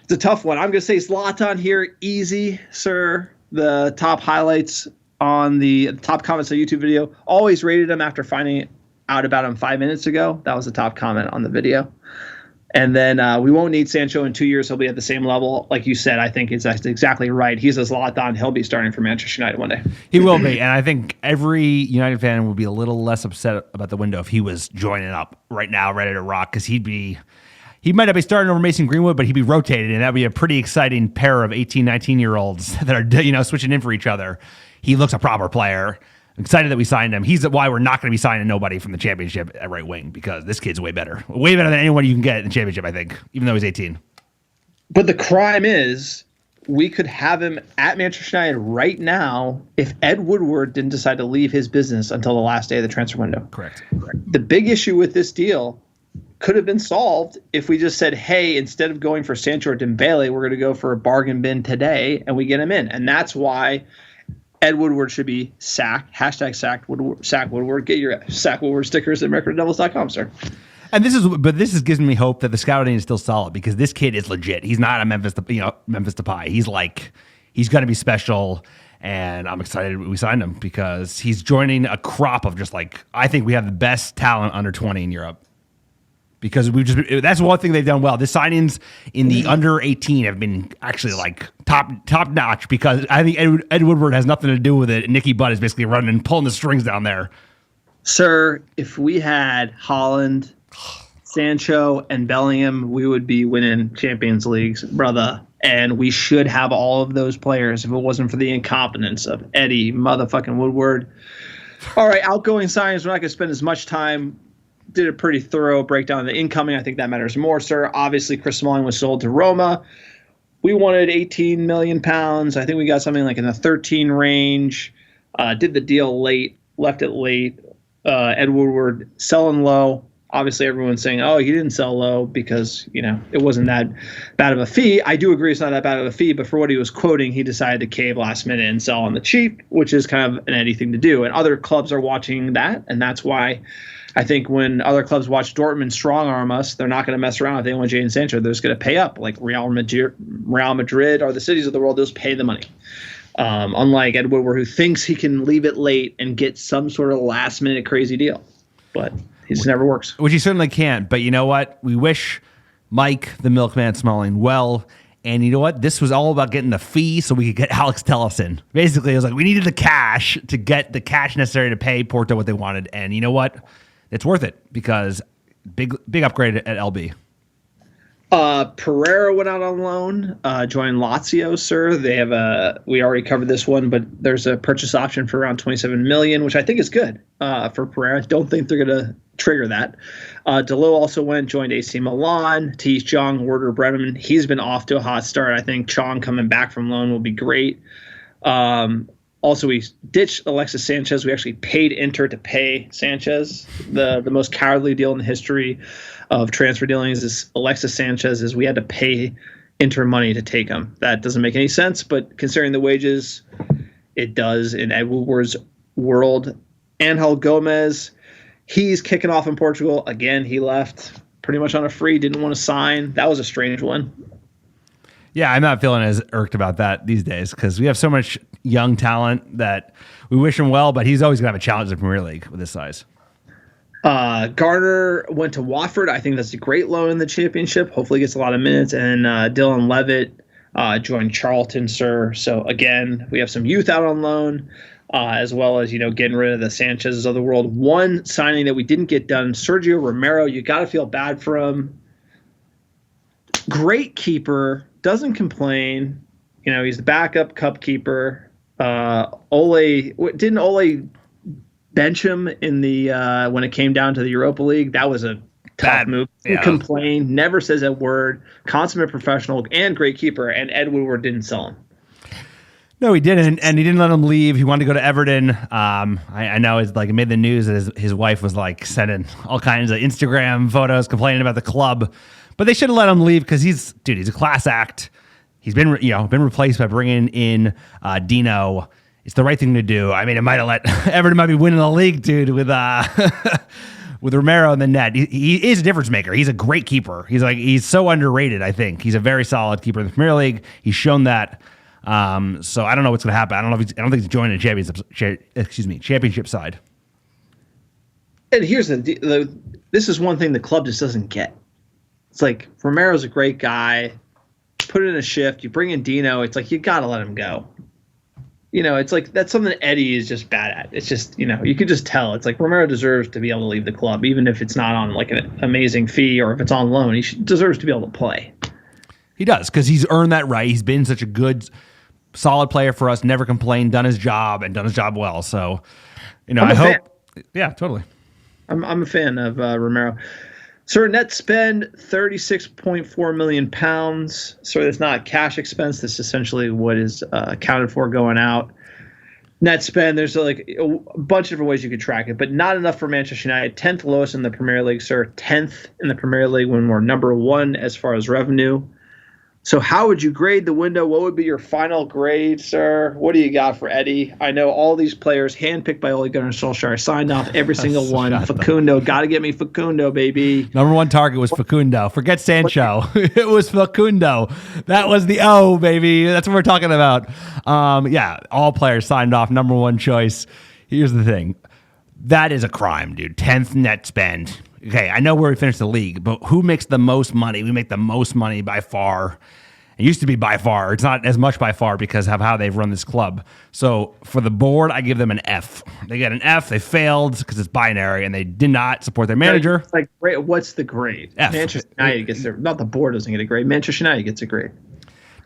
it's a tough one. I'm going to say Zlatan here, easy, sir. The top highlights on the top comments of the YouTube video, always rated him after finding out about him 5 minutes ago. That was the top comment on the video. And then we won't need Sancho in 2 years. He'll be at the same level. Like you said, I think that's exactly right. He's as locked on. He'll be starting for Manchester United one day. He will be. And I think every United fan would be a little less upset about the window if he was joining up right now, ready to rock, because he might not be starting over Mason Greenwood, but he'd be rotated, and that'd be a pretty exciting pair of 18, 19-year-olds that are switching in for each other. He looks a proper player. I'm excited that we signed him. He's why we're not going to be signing nobody from the championship at right wing, because this kid's way better than anyone you can get in the championship, I think, even though he's 18. But the crime is we could have him at Manchester United right now if Ed Woodward didn't decide to leave his business until the last day of the transfer window. Correct. The big issue with this deal could have been solved if we just said, hey, instead of going for Sancho or Dembele, we're going to go for a bargain bin today, and we get him in. And that's why Ed Woodward should be sacked. Hashtag sack Woodward. Get your sack Woodward stickers at americanreddevils.com, sir. And this is giving me hope that the scouting is still solid, because this kid is legit. He's not a Memphis Depay. He's going to be special, and I'm excited we signed him because he's joining a crop of I think we have the best talent under 20 in Europe. Because that's one thing they've done well. The signings in the under 18 have been actually top notch, because I think Ed Woodward has nothing to do with it. Nicky Butt is basically running and pulling the strings down there. Sir, if we had Haaland, Sancho, and Bellingham, we would be winning Champions Leagues, brother. And we should have all of those players if it wasn't for the incompetence of Eddie motherfucking Woodward. All right, outgoing signings, we're not going to spend as much time. Did a pretty thorough breakdown of the incoming. I think that matters more, sir. Obviously, Chris Smalling was sold to Roma. We wanted 18 million pounds. I think we got something like in the 13 range. Did the deal late, left it late. Ed Woodward selling low. Obviously, everyone's saying, oh, he didn't sell low because, it wasn't that bad of a fee. I do agree it's not that bad of a fee, but for what he was quoting, he decided to cave last minute and sell on the cheap, which is kind of an Eddie thing to do. And other clubs are watching that, and that's why I think when other clubs watch Dortmund strong arm us, they're not going to mess around if they want Jadon Sancho. They're just going to pay up. Like Real Madrid or the cities of the world, they'll just pay the money. Unlike Ed Woodward, who thinks he can leave it late and get some sort of last-minute crazy deal. But it just never works. Which he certainly can't. But you know what? We wish Mike, the milkman Smalling, well. And you know what? This was all about getting the fee so we could get Alex Telus in. Basically, it was like we needed the cash to get the cash necessary to pay Porto what they wanted. And you know what? It's worth it, because big upgrade at LB. Pereira went out on loan, joined Lazio, sir. They have we already covered this one, but there's a purchase option for around 27 million, which I think is good for Pereira. Don't think they're going to trigger that. Delo also joined AC Milan. Tees Jong, Werder Bremen. He's been off to a hot start. I think Chong coming back from loan will be great. Also, we ditched Alexis Sanchez. We actually paid Inter to pay Sanchez. The most cowardly deal in the history of transfer dealings is Alexis Sanchez. Is we had to pay Inter money to take him. That doesn't make any sense, but considering the wages, it does in Ed Woodward's world. Angel Gomez, he's kicking off in Portugal. Again, he left pretty much on a free, didn't want to sign. That was a strange one. Yeah, I'm not feeling as irked about that these days, because we have so much young talent that we wish him well, but he's always going to have a challenge in the Premier League with his size. Garner went to Watford. I think that's a great loan in the Championship. Hopefully gets a lot of minutes. And Dylan Levitt joined Charlton, sir. So, again, we have some youth out on loan, as well as, getting rid of the Sanchez's of the world. One signing that we didn't get done, Sergio Romero, you got to feel bad for him. Great keeper. Doesn't complain. He's the backup cup keeper. Didn't Ole bench him in the when it came down to the Europa League? That was a tough move. Didn't complain. Never says a word. Consummate professional and great keeper. And Ed Woodward didn't sell him. No, he didn't, and he didn't let him leave. He wanted to go to Everton. I know it made the news that his wife was sending all kinds of Instagram photos complaining about the club. But they should have let him leave, because he's a class act. He's been replaced by bringing in Dino. It's the right thing to do. I mean, it might have Everton might be winning the league, dude, with with Romero in the net. He is a difference maker. He's a great keeper. He's so underrated. I think he's a very solid keeper in the Premier League. He's shown that. So I don't know what's going to happen. I don't think he's joining the championship side. And here's this is one thing the club just doesn't get. It's like Romero's a great guy. Put in a shift. You bring in Dino. It's like you got to let him go. It's like that's something Eddie is just bad at. It's just, you could just tell. It's like Romero deserves to be able to leave the club, even if it's not on like an amazing fee or if it's on loan. He deserves to be able to play. He does, because he's earned that right. He's been such a good, solid player for us, never complained, done his job, and done his job well. So, I hope. Fan. Yeah, totally. I'm a fan of Romero. So net spend £36.4 million. So that's not cash expense. That's essentially what is accounted for going out. Net spend, there's like a bunch of different ways you could track it, but not enough for Manchester United. 10th lowest in the Premier League, sir. 10th in the Premier League when we're number 1 as far as revenue. So how would you grade the window? What would be your final grade, sir? What do you got for Eddie? I know all these players, handpicked by Ole Gunnar Solskjaer, signed off every single one. Facundo, got to get me Facundo, baby. Number 1 target was Facundo. Forget Sancho. It was Facundo. That was the O, baby. That's what we're talking about. All players signed off. Number 1 choice. Here's the thing. That is a crime, dude. 10th net spend. Okay, I know where we finished the league, but who makes the most money? We make the most money by far. It used to be by far. It's not as much by far because of how they've run this club. So for the board, I give them an F. They get an F. They failed because it's binary, and they did not support their manager. It's like, what's the grade? F. Manchester United gets their, not the board doesn't get a grade. Manchester United gets a grade.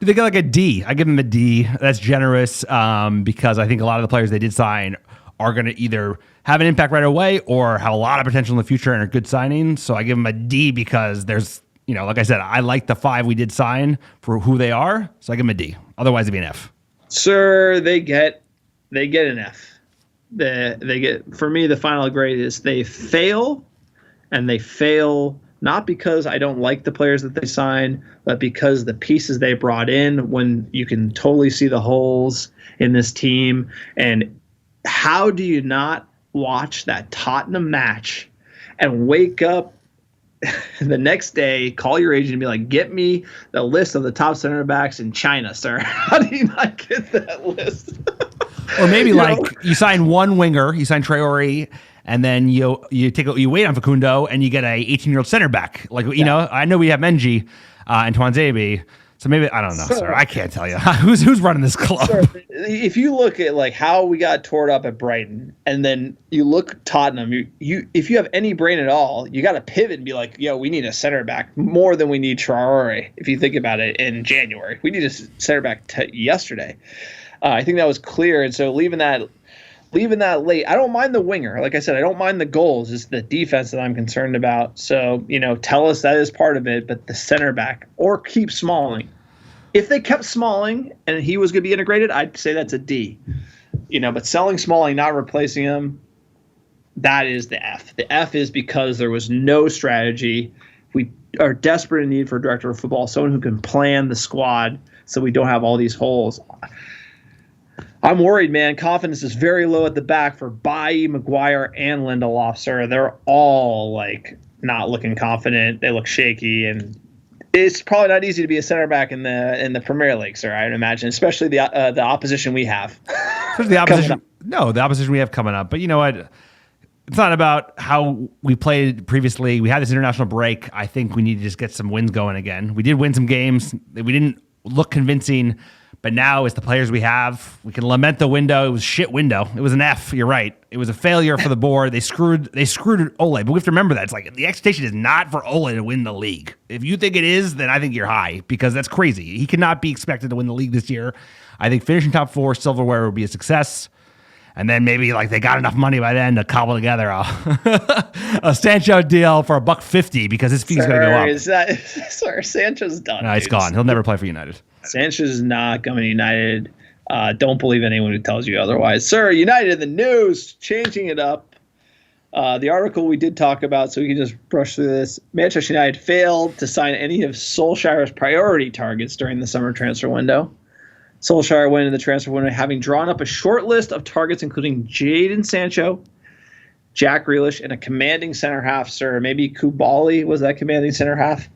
They get like a D. I give them a D. That's generous because I think a lot of the players they did sign are going to either have an impact right away or have a lot of potential in the future and are good signings. So I give them a D because there's, like I said, I like the 5 we did sign for who they are. So I give them a D. Otherwise, it'd be an F. Sir, they get an F. They get, for me, the final grade is they fail, and they fail not because I don't like the players that they sign, but because the pieces they brought in, when you can totally see the holes in this team. And how do you not watch that Tottenham match and wake up the next day, call your agent and be like, get me the list of the top center backs in China, sir? How do you not get that list? Or maybe you sign one winger, you sign Traore, and then you wait on Facundo and you get a 18-year-old center back. I know we have Menji and Twanzebe. So maybe, I don't know, sir. I can't tell you. Who's running this club? Sir, if you look at how we got tore up at Brighton, and then you look Tottenham, if you have any brain at all, you got to pivot and be like, yo, we need a center back more than we need Traore. If you think about it, in January, we need a center back yesterday. I think that was clear. And so leaving that late, I don't mind the winger. Like I said, I don't mind the goals. It's the defense that I'm concerned about. So, Telus, that is part of it, but the center back, or keep Smalling. If they kept Smalling and he was going to be integrated, I'd say that's a D. But selling Smalling, not replacing him, that is the F. The F is because there was no strategy. We are desperate in need for a director of football, someone who can plan the squad so we don't have all these holes. I'm worried, man. Confidence is very low at the back for Bailly, Maguire, and Lindelof, sir. They're all not looking confident. They look shaky, and it's probably not easy to be a center back in the Premier League, sir. I would imagine, especially the opposition we have. Especially the opposition. No, the opposition we have coming up. But you know what? It's not about how we played previously. We had this international break. I think we need to just get some wins going again. We did win some games. We didn't look convincing. But now, as the players we have, we can lament the window. It was a shit window. It was an F. You're right. It was a failure for the board. They screwed Ole. But we have to remember that. It's like the expectation is not for Ole to win the league. If you think it is, then I think you're high because that's crazy. He cannot be expected to win the league this year. I think finishing top 4 silverware would be a success. And then maybe they got enough money by then to cobble together a Sancho deal for $1.50 because his fee's going to go up. Sir, Sancho's done. No, he's gone. He'll never play for United. Sanchez is not coming to United. Don't believe anyone who tells you otherwise. Sir, United in the news, changing it up. The article we did talk about, so we can just brush through this. Manchester United failed to sign any of Solskjaer's priority targets during the summer transfer window. Solskjaer went into the transfer window having drawn up a short list of targets, including Jadon Sancho, Jack Grealish, and a commanding center half, sir. Maybe Koulibaly was that commanding center half.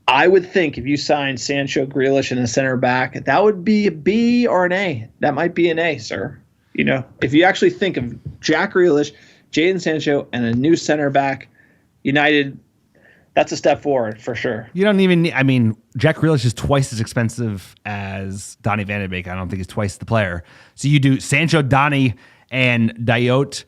I would think if you signed Sancho, Grealish, and a center back, that would be a B or an A. That might be an A, sir. If you actually think of Jack Grealish, Jadon Sancho, and a new center back, United, That's a step forward for sure. You don't even. I mean, Jack Grealish is twice as expensive as Donnie Van De Beek. I don't think he's twice the player. So you do Sancho, Donnie, and Dayot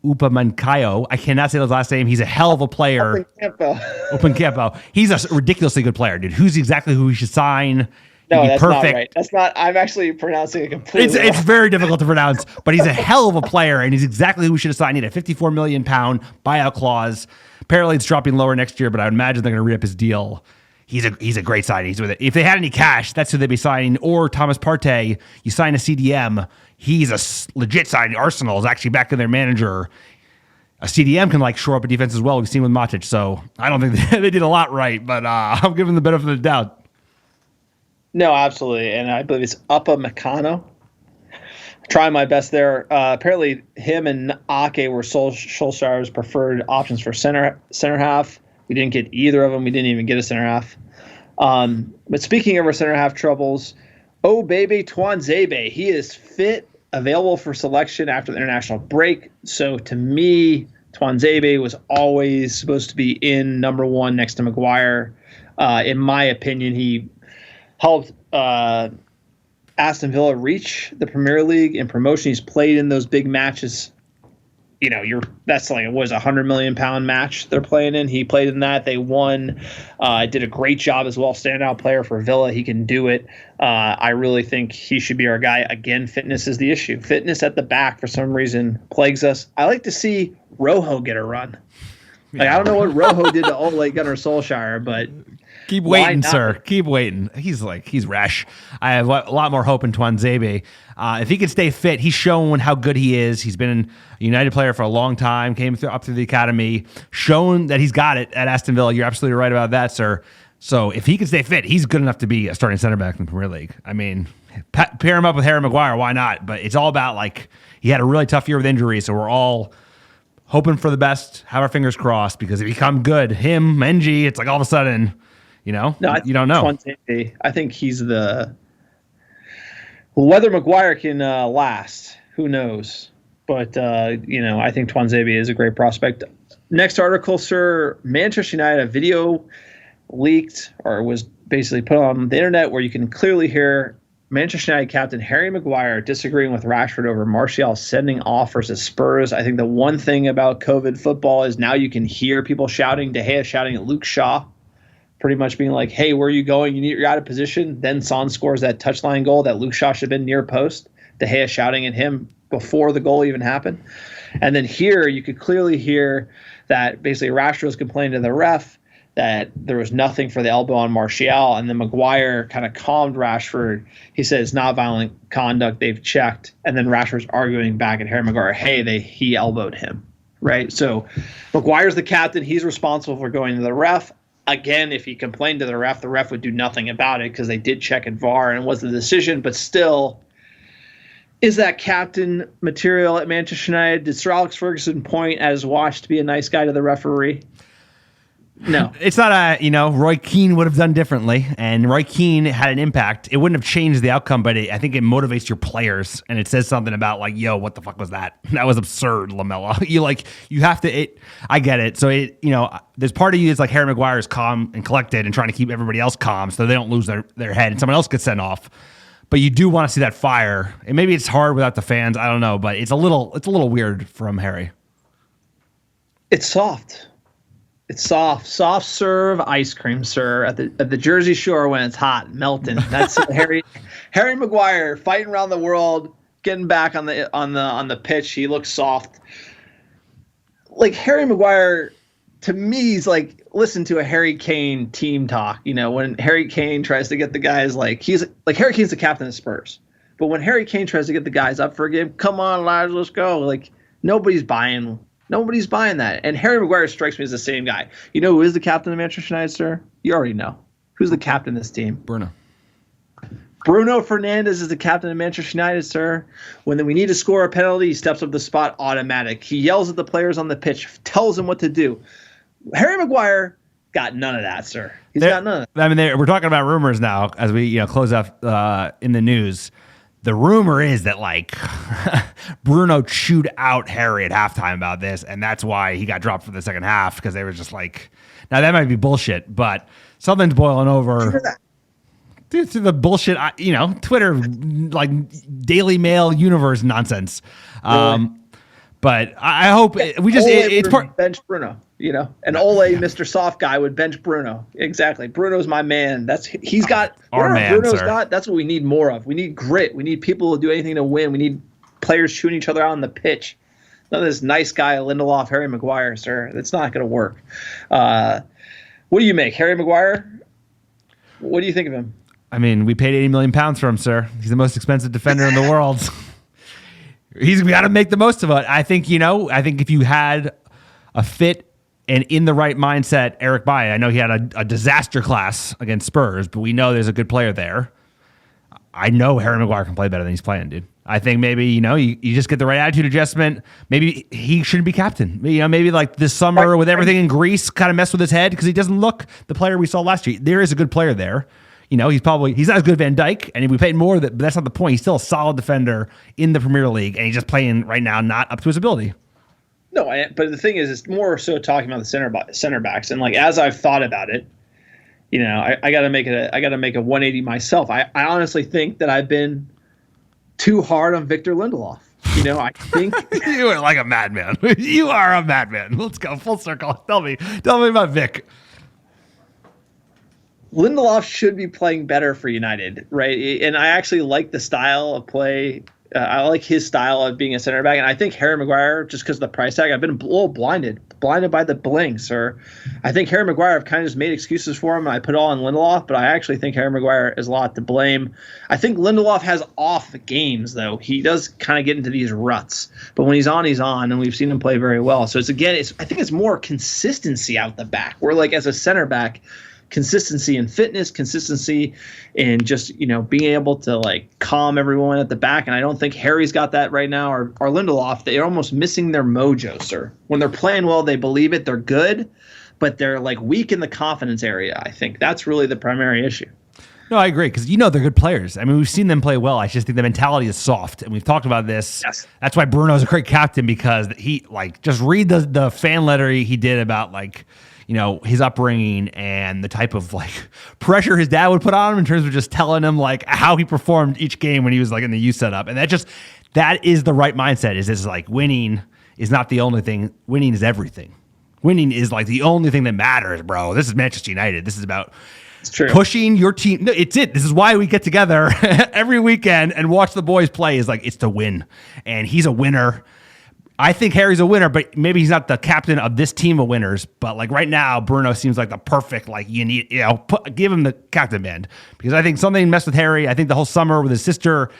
Upamecano. I cannot say his last name. He's a hell of a player. Upamecano. He's a ridiculously good player, dude. Who's exactly who we should sign? No, that's perfect. Not right. That's not. I'm actually pronouncing it completely. It's very difficult to pronounce, but he's a hell of a player, and he's exactly who we should have signed. He had a 54 million pound buyout clause. Apparently, it's dropping lower next year, but I would imagine they're going to re-up his deal. He's a great signing. He's with it. If they had any cash, that's who they'd be signing. Or Thomas Partey, you sign a CDM. He's a legit signing. Arsenal is actually back in their manager. A CDM can shore up a defense as well. We've seen with Matic, so I don't think they did a lot right, but I'm giving them the benefit of the doubt. No, absolutely, and I believe it's Upamecano. Trying my best there. Apparently, him and Ake were Solskjaer's preferred options for center half. We didn't get either of them. We didn't even get a center half. But speaking of our center half troubles, oh baby, Tuanzebe, he is fit, available for selection after the international break. So to me, Tuanzebe was always supposed to be in number one next to Maguire. In my opinion, he helped Aston Villa reach the Premier League in promotion. He's played in those big matches. That's like, it was a £100 million match they're playing in. He played in that. They won. Did a great job as well. Standout player for Villa. He can do it. I really think he should be our guy. Again, fitness is the issue. Fitness at the back for some reason plagues us. I like to see Rojo get a run. I don't know what Rojo did to Ole Gunnar Solskjaer, but keep waiting, sir. Keep waiting. He's rash. I have a lot more hope in Tuanzebe. If he can stay fit, he's shown how good he is. He's been a United player for a long time, came up through the academy, shown that he's got it at Aston Villa. You're absolutely right about that, sir. So if he can stay fit, he's good enough to be a starting center back in the Premier League. I mean, pair him up with Harry Maguire, why not? But it's all about, he had a really tough year with injuries, so we're all hoping for the best, have our fingers crossed, because if he come good, him, Menji, it's all of a sudden, you don't know. I think he's whether Maguire can last, who knows? But, I think Tuanzebe is a great prospect. Next article, sir, Manchester United, a video leaked or was basically put on the internet where you can clearly hear Manchester United captain Harry Maguire disagreeing with Rashford over Martial sending offers to Spurs. I think the one thing about COVID football is now you can hear people shouting, De Gea shouting at Luke Shaw, pretty much being like, hey, where are you going? You're out of position. Then Son scores that touchline goal that Luke Shaw should have been near post. De Gea shouting at him before the goal even happened. And then here you could clearly hear that basically Rashford was complaining to the ref that there was nothing for the elbow on Martial, and then Maguire kind of calmed Rashford. He said it's not violent conduct, they've checked, and then Rashford's arguing back at Harry Maguire, hey, he elbowed him, right? So Maguire's the captain, he's responsible for going to the ref. Again, if he complained to the ref would do nothing about it because they did check at VAR and it was the decision, but still, is that captain material at Manchester United? Did Sir Alex Ferguson point at his watch to be a nice guy to the referee? No, it's not Roy Keane would have done differently, and Roy Keane had an impact. It wouldn't have changed the outcome, but I think it motivates your players, and it says something about yo, what the fuck was that? That was absurd, Lamella. You have to. I get it. So there's part of you that's Harry Maguire is calm and collected and trying to keep everybody else calm so they don't lose their head and someone else gets sent off. But you do want to see that fire, and maybe it's hard without the fans. I don't know, but it's a little weird from Harry. It's soft. It's soft serve ice cream, sir, at the Jersey Shore when it's hot, melting. That's Harry Maguire fighting around the world, getting back on the pitch. He looks soft. Harry Maguire, to me, he's listen to a Harry Kane team talk. When Harry Kane tries to get the guys Harry Kane's the captain of Spurs, but when Harry Kane tries to get the guys up for a game, come on, lads, let's go. Nobody's buying that. And Harry Maguire strikes me as the same guy. You know who is the captain of Manchester United, sir? You already know. Who's the captain of this team? Bruno Fernandes is the captain of Manchester United, sir. When we need to score a penalty, he steps up the spot automatic. He yells at the players on the pitch, tells them what to do. Harry Maguire got none of that, sir. He's got none of that. I mean, we're talking about rumors now as we close up in the news. The rumor is that like Bruno chewed out Harry at halftime about this, and that's why he got dropped for the second half, because they were just like, now that might be bullshit, but something's boiling over. Dude, to the bullshit, Twitter, like Daily Mail universe nonsense. But I hope it's part bench Bruno, and Ole, Mr. Soft Guy, would bench Bruno. Exactly. Bruno's my man. He's got our man, Bruno's sir. got. That's what we need more of. We need grit. We need people to do anything to win. We need players shooting each other out on the pitch. None of this nice guy Lindelof, Harry Maguire, sir. That's not going to work. What do you make, Harry Maguire? What do you think of him? I mean, we paid £80 million for him, sir. He's the most expensive defender in the world. We got to make the most of it. I think if you had a fit and in the right mindset, Eric Bailly, I know he had a disaster class against Spurs, but we know there's a good player there. I know Harry Maguire can play better than he's playing, dude. I think maybe, you just get the right attitude adjustment. Maybe he shouldn't be captain. Maybe like this summer with everything in Greece kind of mess with his head because he doesn't look the player we saw last year. There is a good player there. He's not as good as Van Dijk, and we paid more, but that's not the point. He's still a solid defender in the Premier League, and he's just playing right now not up to his ability. No, but the thing is, it's more so talking about the center backs, and like as I've thought about it, I got to make a 180 myself. I honestly think that I've been too hard on Victor Lindelof. I think you are like a madman. You are a madman. Let's go full circle. Tell me about Vic. Lindelof should be playing better for United, right? And I actually like the style of play. I like his style of being a center back. And I think Harry Maguire, just because of the price tag, I've been a little blinded by the blinks. Or I think Harry Maguire, I've kind of just made excuses for him. And I put it all on Lindelof, but I actually think Harry Maguire is a lot to blame. I think Lindelof has off games, though. He does kind of get into these ruts. But when he's on, and we've seen him play very well. So I think it's more consistency out the back. Where like as a center back, consistency in fitness, consistency in just, being able to like calm everyone at the back. And I don't think Harry's got that right now, or Lindelof. They're almost missing their mojo, sir. When they're playing well, they believe it, they're good, but they're like weak in the confidence area. I think that's really the primary issue. No, I agree, because they're good players. I mean, we've seen them play well. I just think the mentality is soft, and we've talked about this. Yes. That's why Bruno's a great captain, because he just read the fan letter he did about his upbringing and the type of pressure his dad would put on him in terms of just telling him how he performed each game when he was in the youth setup. And that is the right mindset. Is this winning is not the only thing. Winning is everything. Winning is the only thing that matters, bro. This is Manchester United. This is about pushing your team. No, it's it. This is why we get together every weekend and watch the boys play. It's to win. And he's a winner. I think Harry's a winner, but maybe he's not the captain of this team of winners. But right now, Bruno seems like the perfect, give him the captain band, because I think something messed with Harry. I think the whole summer with his sister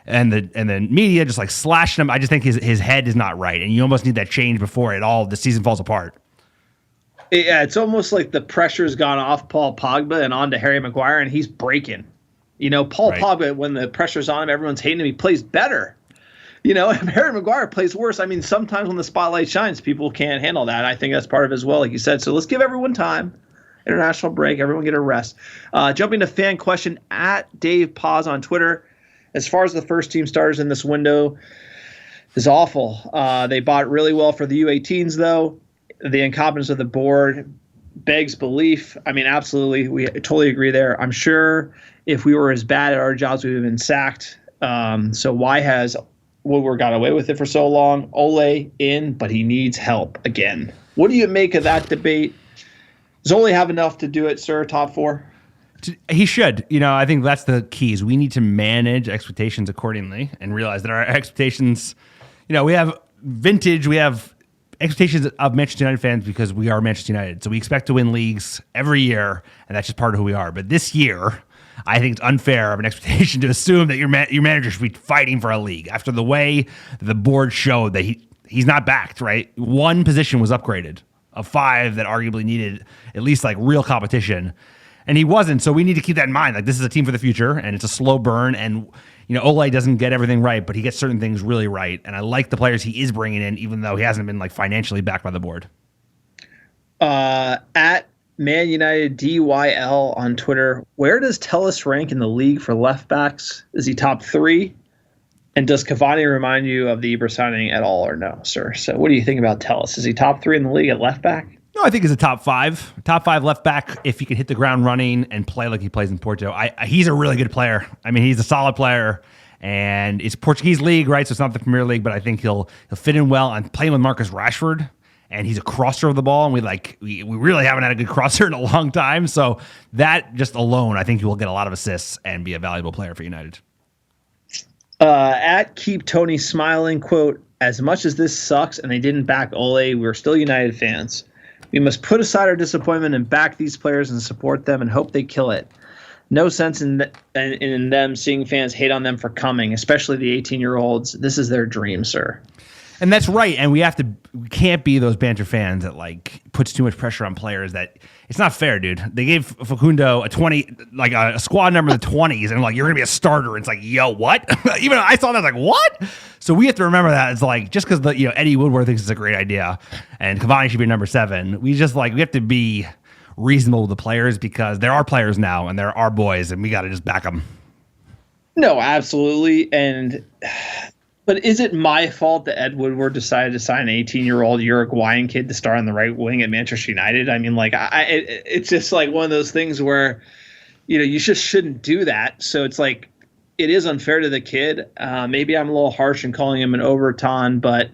and the media just slashing him. I just think his head is not right, and you almost need that change before the season falls apart. Yeah, it's almost like the pressure's gone off Paul Pogba and onto Harry Maguire, and he's breaking. Paul Pogba, when the pressure's on him, everyone's hating him. He plays better. If Harry Maguire plays worse, I mean, sometimes when the spotlight shines, people can't handle that. I think that's part of it as well, like you said. So let's give everyone time. International break. Everyone get a rest. Jumping to fan question at Dave Paz on Twitter. As far as the first team starters in this window is awful. They bought really well for the U18s, though. The incompetence of the board begs belief. I mean, absolutely. We totally agree there. I'm sure if we were as bad at our jobs, we would have been sacked. So why has Woodward got away with it for so long? Ole in, but he needs help again. What do you make of that debate? Does Ole have enough to do it, sir? Top four? He should. I think that's the key, is we need to manage expectations accordingly and realize that our expectations, we have expectations of Manchester United fans because we are Manchester United. So we expect to win leagues every year, and that's just part of who we are. But this year, I think it's unfair of an expectation to assume that your manager should be fighting for a league after the way the board showed that he's not backed, right? One position was upgraded of 5 that arguably needed at least real competition, and he wasn't. So we need to keep that in mind. This is a team for the future, and it's a slow burn, and Ole doesn't get everything right, but he gets certain things really right, and I like the players he is bringing in, even though he hasn't been financially backed by the board. At Man United DYL on Twitter, where does Telus rank in the league for left backs? Is he top 3? And does Cavani remind you of the Ibra signing at all or no, sir? So what do you think about Telus? Is he top 3 in the league at left back? No, I think he's a top five left back if he can hit the ground running and play like he plays in Porto. He's a really good player. I mean, he's a solid player, and it's Portuguese league, right? So it's not the Premier League, but I think he'll fit in well. I'm playing with Marcus Rashford, and he's a crosser of the ball, and we really haven't had a good crosser in a long time. So that just alone, I think he will get a lot of assists and be a valuable player for United. At Keep Tony Smiling, quote, as much as this sucks and they didn't back Ole, we're still United fans. We must put aside our disappointment and back these players and support them and hope they kill it. No sense in them seeing fans hate on them for coming, especially the 18-year-olds. This is their dream, sir. And that's right. And we can't be those banter fans that like puts too much pressure on players. That it's not fair, dude. They gave Facundo a squad number in the 20s, and like, you're gonna be a starter. It's like, yo, what? Even I saw that, like, what? So we have to remember that it's like, just because Eddie Woodward thinks it's a great idea, and Cavani should be number 7. We have to be reasonable with the players because there are players now and there are boys, and we got to just back them. No, absolutely. But is it my fault that Ed Woodward decided to sign an 18-year-old Uruguayan kid to start on the right wing at Manchester United? I mean, like, it's just like one of those things where, you just shouldn't do that. So it's like, it is unfair to the kid. Maybe I'm a little harsh in calling him an Overton, but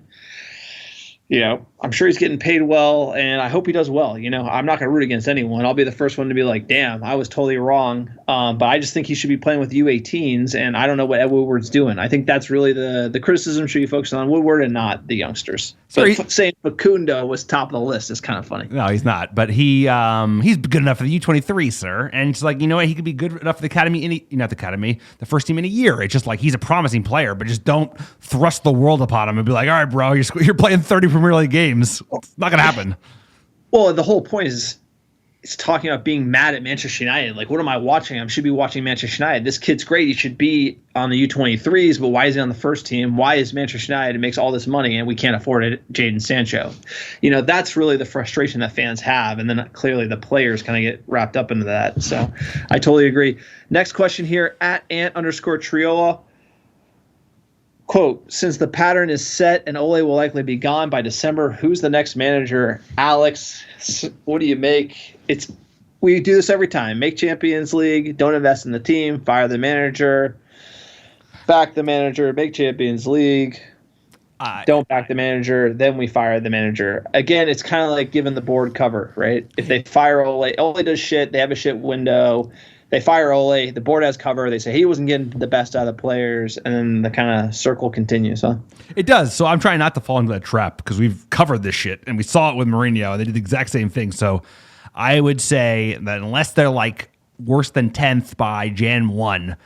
I'm sure he's getting paid well, and I hope he does well. I'm not going to root against anyone. I'll be the first one to be like, damn, I was totally wrong. But I just think he should be playing with U18s, and I don't know what Ed Woodward's doing. I think that's really the criticism should be focused on Woodward and not the youngsters. So saying Facundo was top of the list is kind of funny. No, he's not. But he's good enough for the U23, sir. And it's like, what? He could be good enough for the academy, the first team in a year. It's just like he's a promising player, but just don't thrust the world upon him and be like, all right, bro, you're playing 30 Premier League games. It's not going to happen. Well, the whole point is it's talking about being mad at Manchester United. Like, what am I watching? I should be watching Manchester United. This kid's great. He should be on the U23s, but why is he on the first team? Why is Manchester United makes all this money and we can't afford it? Jadon Sancho. That's really the frustration that fans have. And then clearly the players kind of get wrapped up into that. So I totally agree. Next question here at @Ant_Triola. Quote, since the pattern is set and Ole will likely be gone by December, who's the next manager? Alex, what do you make? We do this every time. Make Champions League, don't invest in the team, fire the manager, back the manager, make Champions League, don't back the manager, then we fire the manager. Again, it's kind of like giving the board cover, right? If they fire Ole does shit, they have a shit window. They fire Ole, the board has cover, they say he wasn't getting the best out of the players, and then the kind of circle continues, huh? It does. So I'm trying not to fall into that trap because we've covered this shit, and we saw it with Mourinho, and they did the exact same thing. So I would say that unless they're like worse than 10th by Jan 1,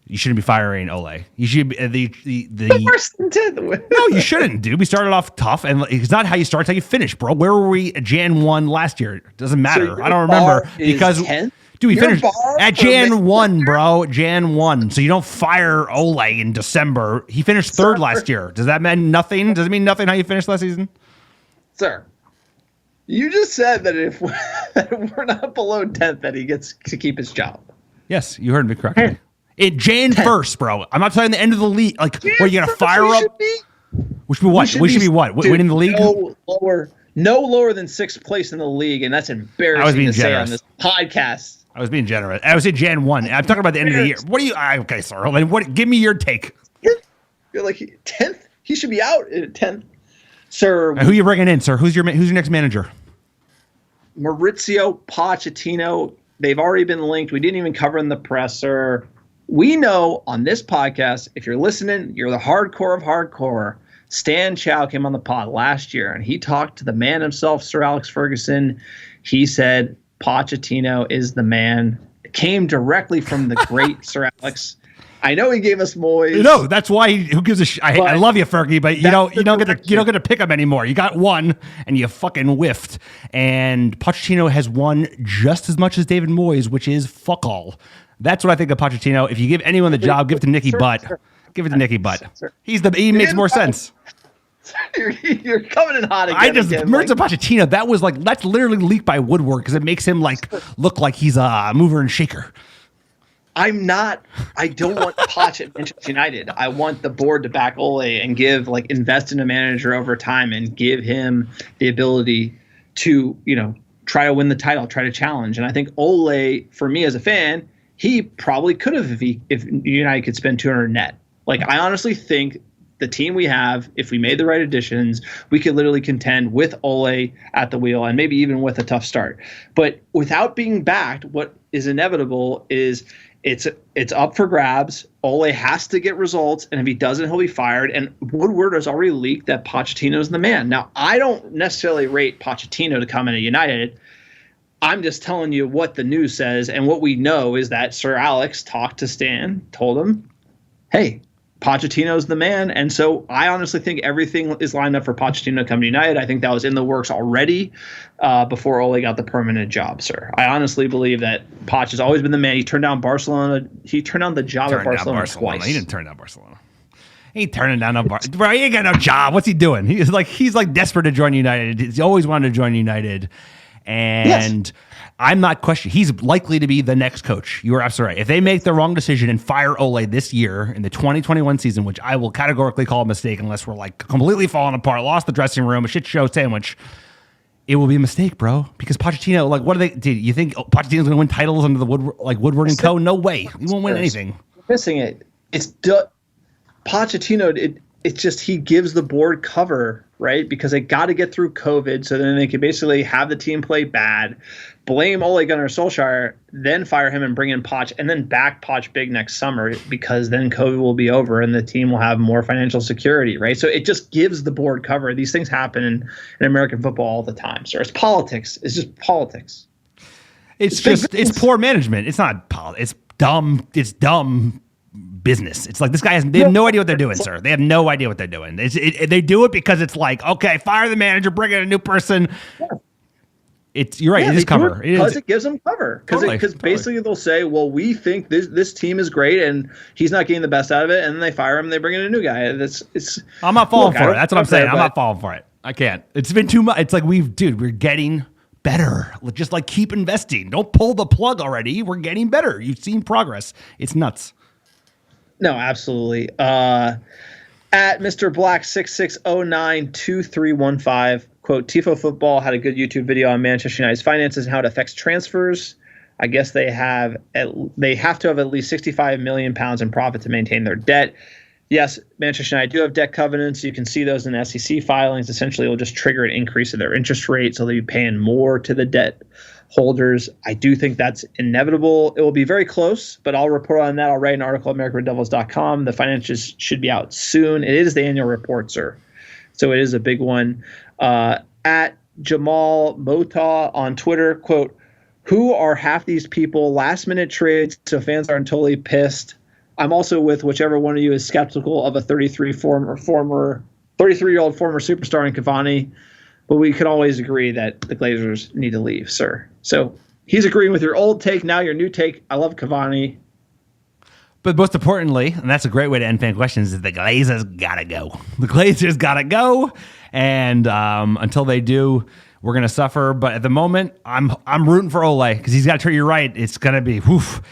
you shouldn't be firing Ole. You should be the worse than 10th. No, you shouldn't, dude. We started off tough, and it's not how you start, it's how you finish, bro. Where were we at Jan 1 last year? It doesn't matter. So I don't remember because 10th? Dude, we Your finished bar at for Jan 1, bro. Jan 1. So you don't fire Ole in December. He finished third last year. Does that mean nothing? Does it mean nothing how you finished last season? Sir, you just said that if we're not below 10th, that he gets to keep his job. Yes, you heard me correctly. Jan 1st, bro. I'm not talking the end of the league. Like, where you got to fire up? Which should be what? We should be what? Winning the league? No lower than 6th place in the league, and that's embarrassing to say on this podcast. I was being generous. I was in Jan 1. I'm talking about the end of the year. What do you? Okay, sir. Give me your take. You're like 10th. He should be out at 10th, sir. Who are you bringing in, sir? Who's your next manager? Maurizio Pochettino. They've already been linked. We didn't even cover in the presser. We know on this podcast, if you're listening, you're the hardcore of hardcore. Stan Chow came on the pod last year, and he talked to the man himself, Sir Alex Ferguson. He said Pochettino is the man. It came directly from the great Sir Alex. I know he gave us Moyes. No, that's why. Who gives a shit? I love you, Fergie, but you don't get to pick him anymore. You got one, and you fucking whiffed. And Pochettino has won just as much as David Moyes, which is fuck all. That's what I think of Pochettino. If you give anyone the job, give it to Nicky Butt. Give it to Nicky Butt. He makes more sense. You're coming in hot again. Maurizio Pochettino, that's literally leaked by Woodward because it makes him look like he's a mover and shaker. I don't want Poch at Manchester United. I want the board to back Ole and invest in a manager over time and give him the ability to, try to win the title, try to challenge. And I think Ole, for me as a fan, he probably could have if United could spend 200 net. I honestly think the team we have, if we made the right additions, we could literally contend with Ole at the wheel and maybe even with a tough start. But without being backed, what is inevitable is it's up for grabs. Ole has to get results, and if he doesn't, he'll be fired. And Woodward has already leaked that Pochettino's the man. Now, I don't necessarily rate Pochettino to come into United. I'm just telling you what the news says, and what we know is that Sir Alex talked to Stan, told him, hey, Pochettino's the man. And so I honestly think everything is lined up for Pochettino to come to United. I think that was in the works already before Ole got the permanent job, sir. I honestly believe that Poch has always been the man. He turned down Barcelona. He turned down the job at Barcelona twice. He didn't turn down Barcelona. He ain't turning down no Bro, he ain't got no job. What's he doing? He's desperate to join United. He's always wanted to join United. And yes. I'm not questioning. He's likely to be the next coach. You are absolutely right. If they make the wrong decision and fire Ole this year in the 2021 season, which I will categorically call a mistake unless we're completely falling apart, lost the dressing room, a shit show sandwich, it will be a mistake, bro. Because Pochettino, what do they? Dude, you think Pochettino's going to win titles under the Woodward and Co? No way. He won't win anything. Missing it. It's Pochettino. It's just he gives the board cover, right? Because they got to get through COVID, so then they can basically have the team play bad, blame Ole Gunnar Solskjaer, then fire him and bring in Poch, and then back Poch big next summer because then COVID will be over and the team will have more financial security, right? So it just gives the board cover. These things happen in American football all the time, sir. It's politics. It's just politics. It's poor management. It's not politics. It's dumb. It's dumb business. It's like this guy they have no idea what they're doing, sir. They have no idea what they're doing. They do it because it's okay, fire the manager, bring in a new person. Yeah. You're right. It is cover. Because it gives them cover. Because basically they'll say, well, we think this team is great and he's not getting the best out of it, and then they fire him and they bring in a new guy. I'm not falling for it. That's what I'm saying. I'm not falling for it. I can't. It's been too much. It's we're getting better. Just keep investing. Don't pull the plug already. We're getting better. You've seen progress. It's nuts. No, absolutely. At Mr. Black 66092315, quote, Tifo Football had a good YouTube video on Manchester United's finances and how it affects transfers. I guess they have to have at least £65 million in profit to maintain their debt. Yes, Manchester United do have debt covenants. You can see those in SEC filings. Essentially, it will just trigger an increase in their interest rate, so they'll be paying more to the debt holders. I do think that's inevitable. It will be very close, but I'll report on that. I'll write an article at americanreddevils.com. The financials should be out soon. It is the annual report, sir. So it is a big one. At Jamal Mota on Twitter, quote, who are half these people? Last minute trades, so fans aren't totally pissed. I'm also with whichever one of you is skeptical of a 33-year-old former superstar in Cavani. But we can always agree that the Glazers need to leave, sir. So he's agreeing with your old take, now your new take. I love Cavani. But most importantly, and that's a great way to end fan questions, is the Glazers gotta go. The Glazers gotta go, and until they do, we're gonna suffer. But at the moment, I'm rooting for Ole because he's got to turn. You're right. It's gonna be woof.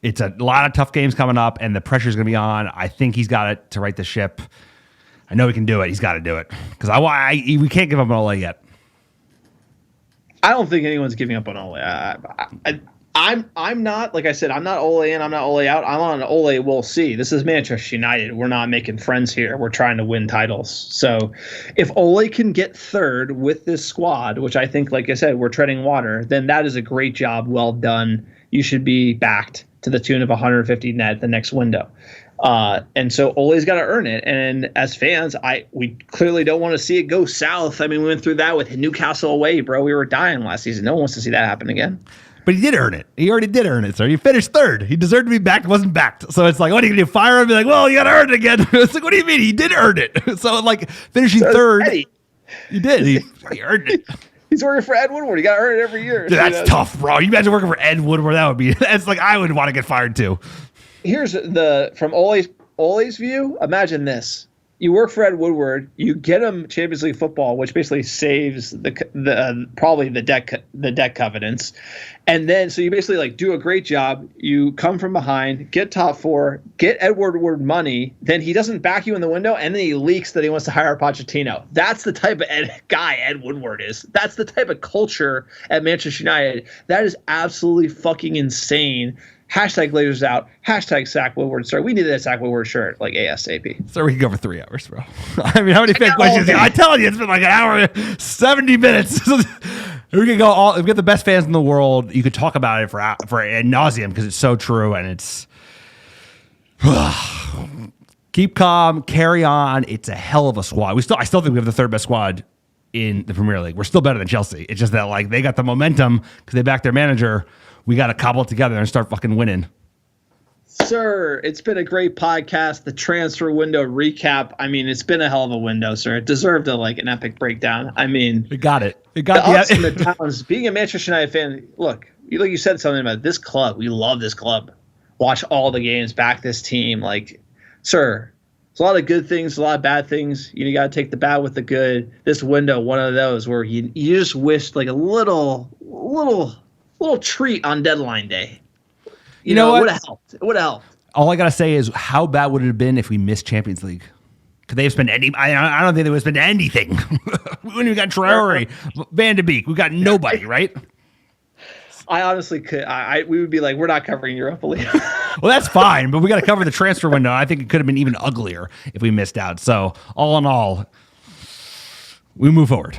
It's a lot of tough games coming up, and the pressure's gonna be on. I think he's got it to right the ship. I know he can do it. He's got to do it because we can't give up on Ole yet. I don't think anyone's giving up on Ole. I'm not, like I said, I'm not Ole in, I'm not Ole out. I'm on Ole. We'll see. This is Manchester United. We're not making friends here. We're trying to win titles. So if Ole can get third with this squad, which I think, like I said, we're treading water, then that is a great job. Well done. You should be backed to the tune of 150 net the next window. And so Ole's got to earn it. And as fans, we clearly don't want to see it go south. I mean, we went through that with Newcastle away, bro. We were dying last season. No one wants to see that happen again. But he did earn it. He already did earn it, sir. He finished third. He deserved to be backed, wasn't backed. So it's what are you going to do? Fire him? Be like, well, you got to earn it again. It's what do you mean? He did earn it. So finishing third, Eddie. He did. He earned it. He's working for Ed Woodward. You got to earn it every year. Dude, that's tough, bro. You imagine working for Ed Woodward? That would be. That's I would want to get fired too. Here's from Ole's view. Imagine this: you work for Ed Woodward, you get him Champions League football, which basically saves the probably the debt covenants, and then so you basically like do a great job. You come from behind, get top 4, get Ed Woodward money. Then he doesn't back you in the window, and then he leaks that he wants to hire Pochettino. That's the type of guy Ed Woodward is. That's the type of culture at Manchester United. That is absolutely fucking insane. Hashtag Glazers out. Hashtag Sack Woodward. Sorry, we need that Sack Woodward shirt like ASAP. So we can go for 3 hours, bro. I mean, how many fan questions? I'm telling you, it's been like an hour, 70 minutes. We could go we get the best fans in the world. You could talk about it for ad nauseum because it's so true, and it's keep calm, carry on. It's a hell of a squad. I still think we have the 3rd best squad in the Premier League. We're still better than Chelsea. It's just that like they got the momentum because they backed their manager. We got to cobble it together and start fucking winning. Sir, it's been a great podcast. The transfer window recap. I mean, it's been a hell of a window, sir. It deserved an epic breakdown. I mean, we got it. The ups and the downs. Being a Manchester United fan, look, you said something about this club. We love this club. Watch all the games, back this team. Like, sir, there's a lot of good things, a lot of bad things. You got to take the bad with the good. This window, one of those where you just wished like a little treat on deadline day. You know what? It would have helped. It would have helped. All I got to say is, how bad would it have been if we missed Champions League? Could they have spent any? I don't think they would have spent anything. We wouldn't have got Traore, Van De Beek. We got nobody, right? I honestly could. We would be like, we're not covering Europa League. Well, that's fine, but we got to cover the transfer window. I think it could have been even uglier if we missed out. So, all in all, we move forward.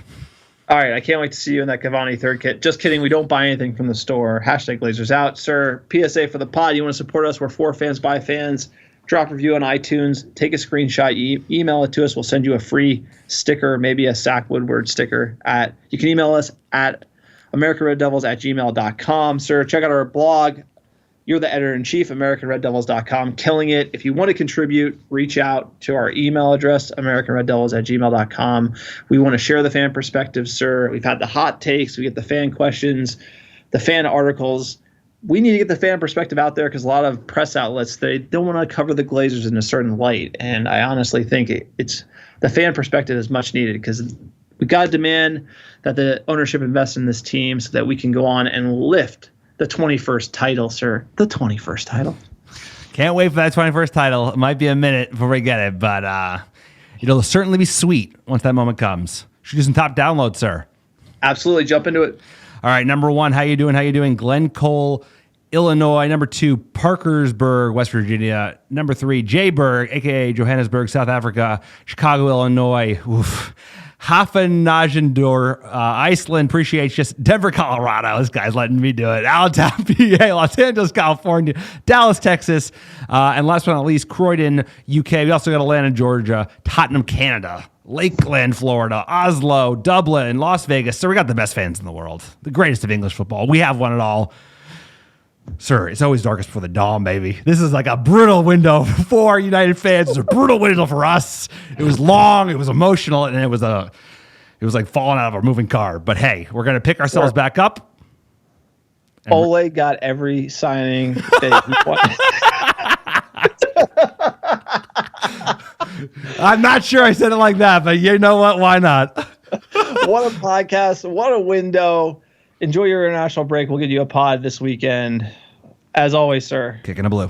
All right, I can't wait to see you in that Cavani 3rd kit. Just kidding, we don't buy anything from the store. Hashtag Glazers out. Sir, PSA for the pod. You want to support us? We're for fans, by fans. Drop a review on iTunes. Take a screenshot. Email it to us. We'll send you a free sticker, maybe a Sack Woodward sticker. You can email us at americanreddevils@gmail.com. Sir, check out our blog. You're the editor-in-chief, americanreddevils.com. Killing it. If you want to contribute, reach out to our email address, americanreddevils@gmail.com. We want to share the fan perspective, sir. We've had the hot takes. We get the fan questions, the fan articles. We need to get the fan perspective out there because a lot of press outlets, they don't want to cover the Glazers in a certain light. And I honestly think it's the fan perspective is much needed because we got to demand that the ownership invest in this team so that we can go on and lift the 21st title, sir. The 21st title. Can't wait for that 21st title. It might be a minute before we get it, but it'll certainly be sweet once that moment comes. Should do some top downloads, sir. Absolutely. Jump into it. All right, number 1, how you doing? Glen Cole, Illinois. Number 2, Parkersburg, West Virginia. Number 3, Jayburg, a.k.a. Johannesburg, South Africa. Chicago, Illinois. Oof. Hafenajendor, Iceland, appreciates just Denver, Colorado. This guy's letting me do it. Allentown, PA, Los Angeles, California, Dallas, Texas, and last but not least, Croydon, UK. We also got Atlanta, Georgia, Tottenham, Canada, Lakeland, Florida, Oslo, Dublin, Las Vegas. So we got the best fans in the world, the greatest of English football. We have one at all. Sir, it's always darkest before the dawn, baby. This is like a brutal window for United fans. It's a brutal window for us. It was long, it was emotional, and it was like falling out of a moving car. But hey, we're gonna pick ourselves back up. Ole got every signing that he wanted. I'm not sure I said it like that, but you know what? Why not? What a podcast! What a window! Enjoy your international break. We'll get you a pod this weekend. As always, sir. Kicking a blue.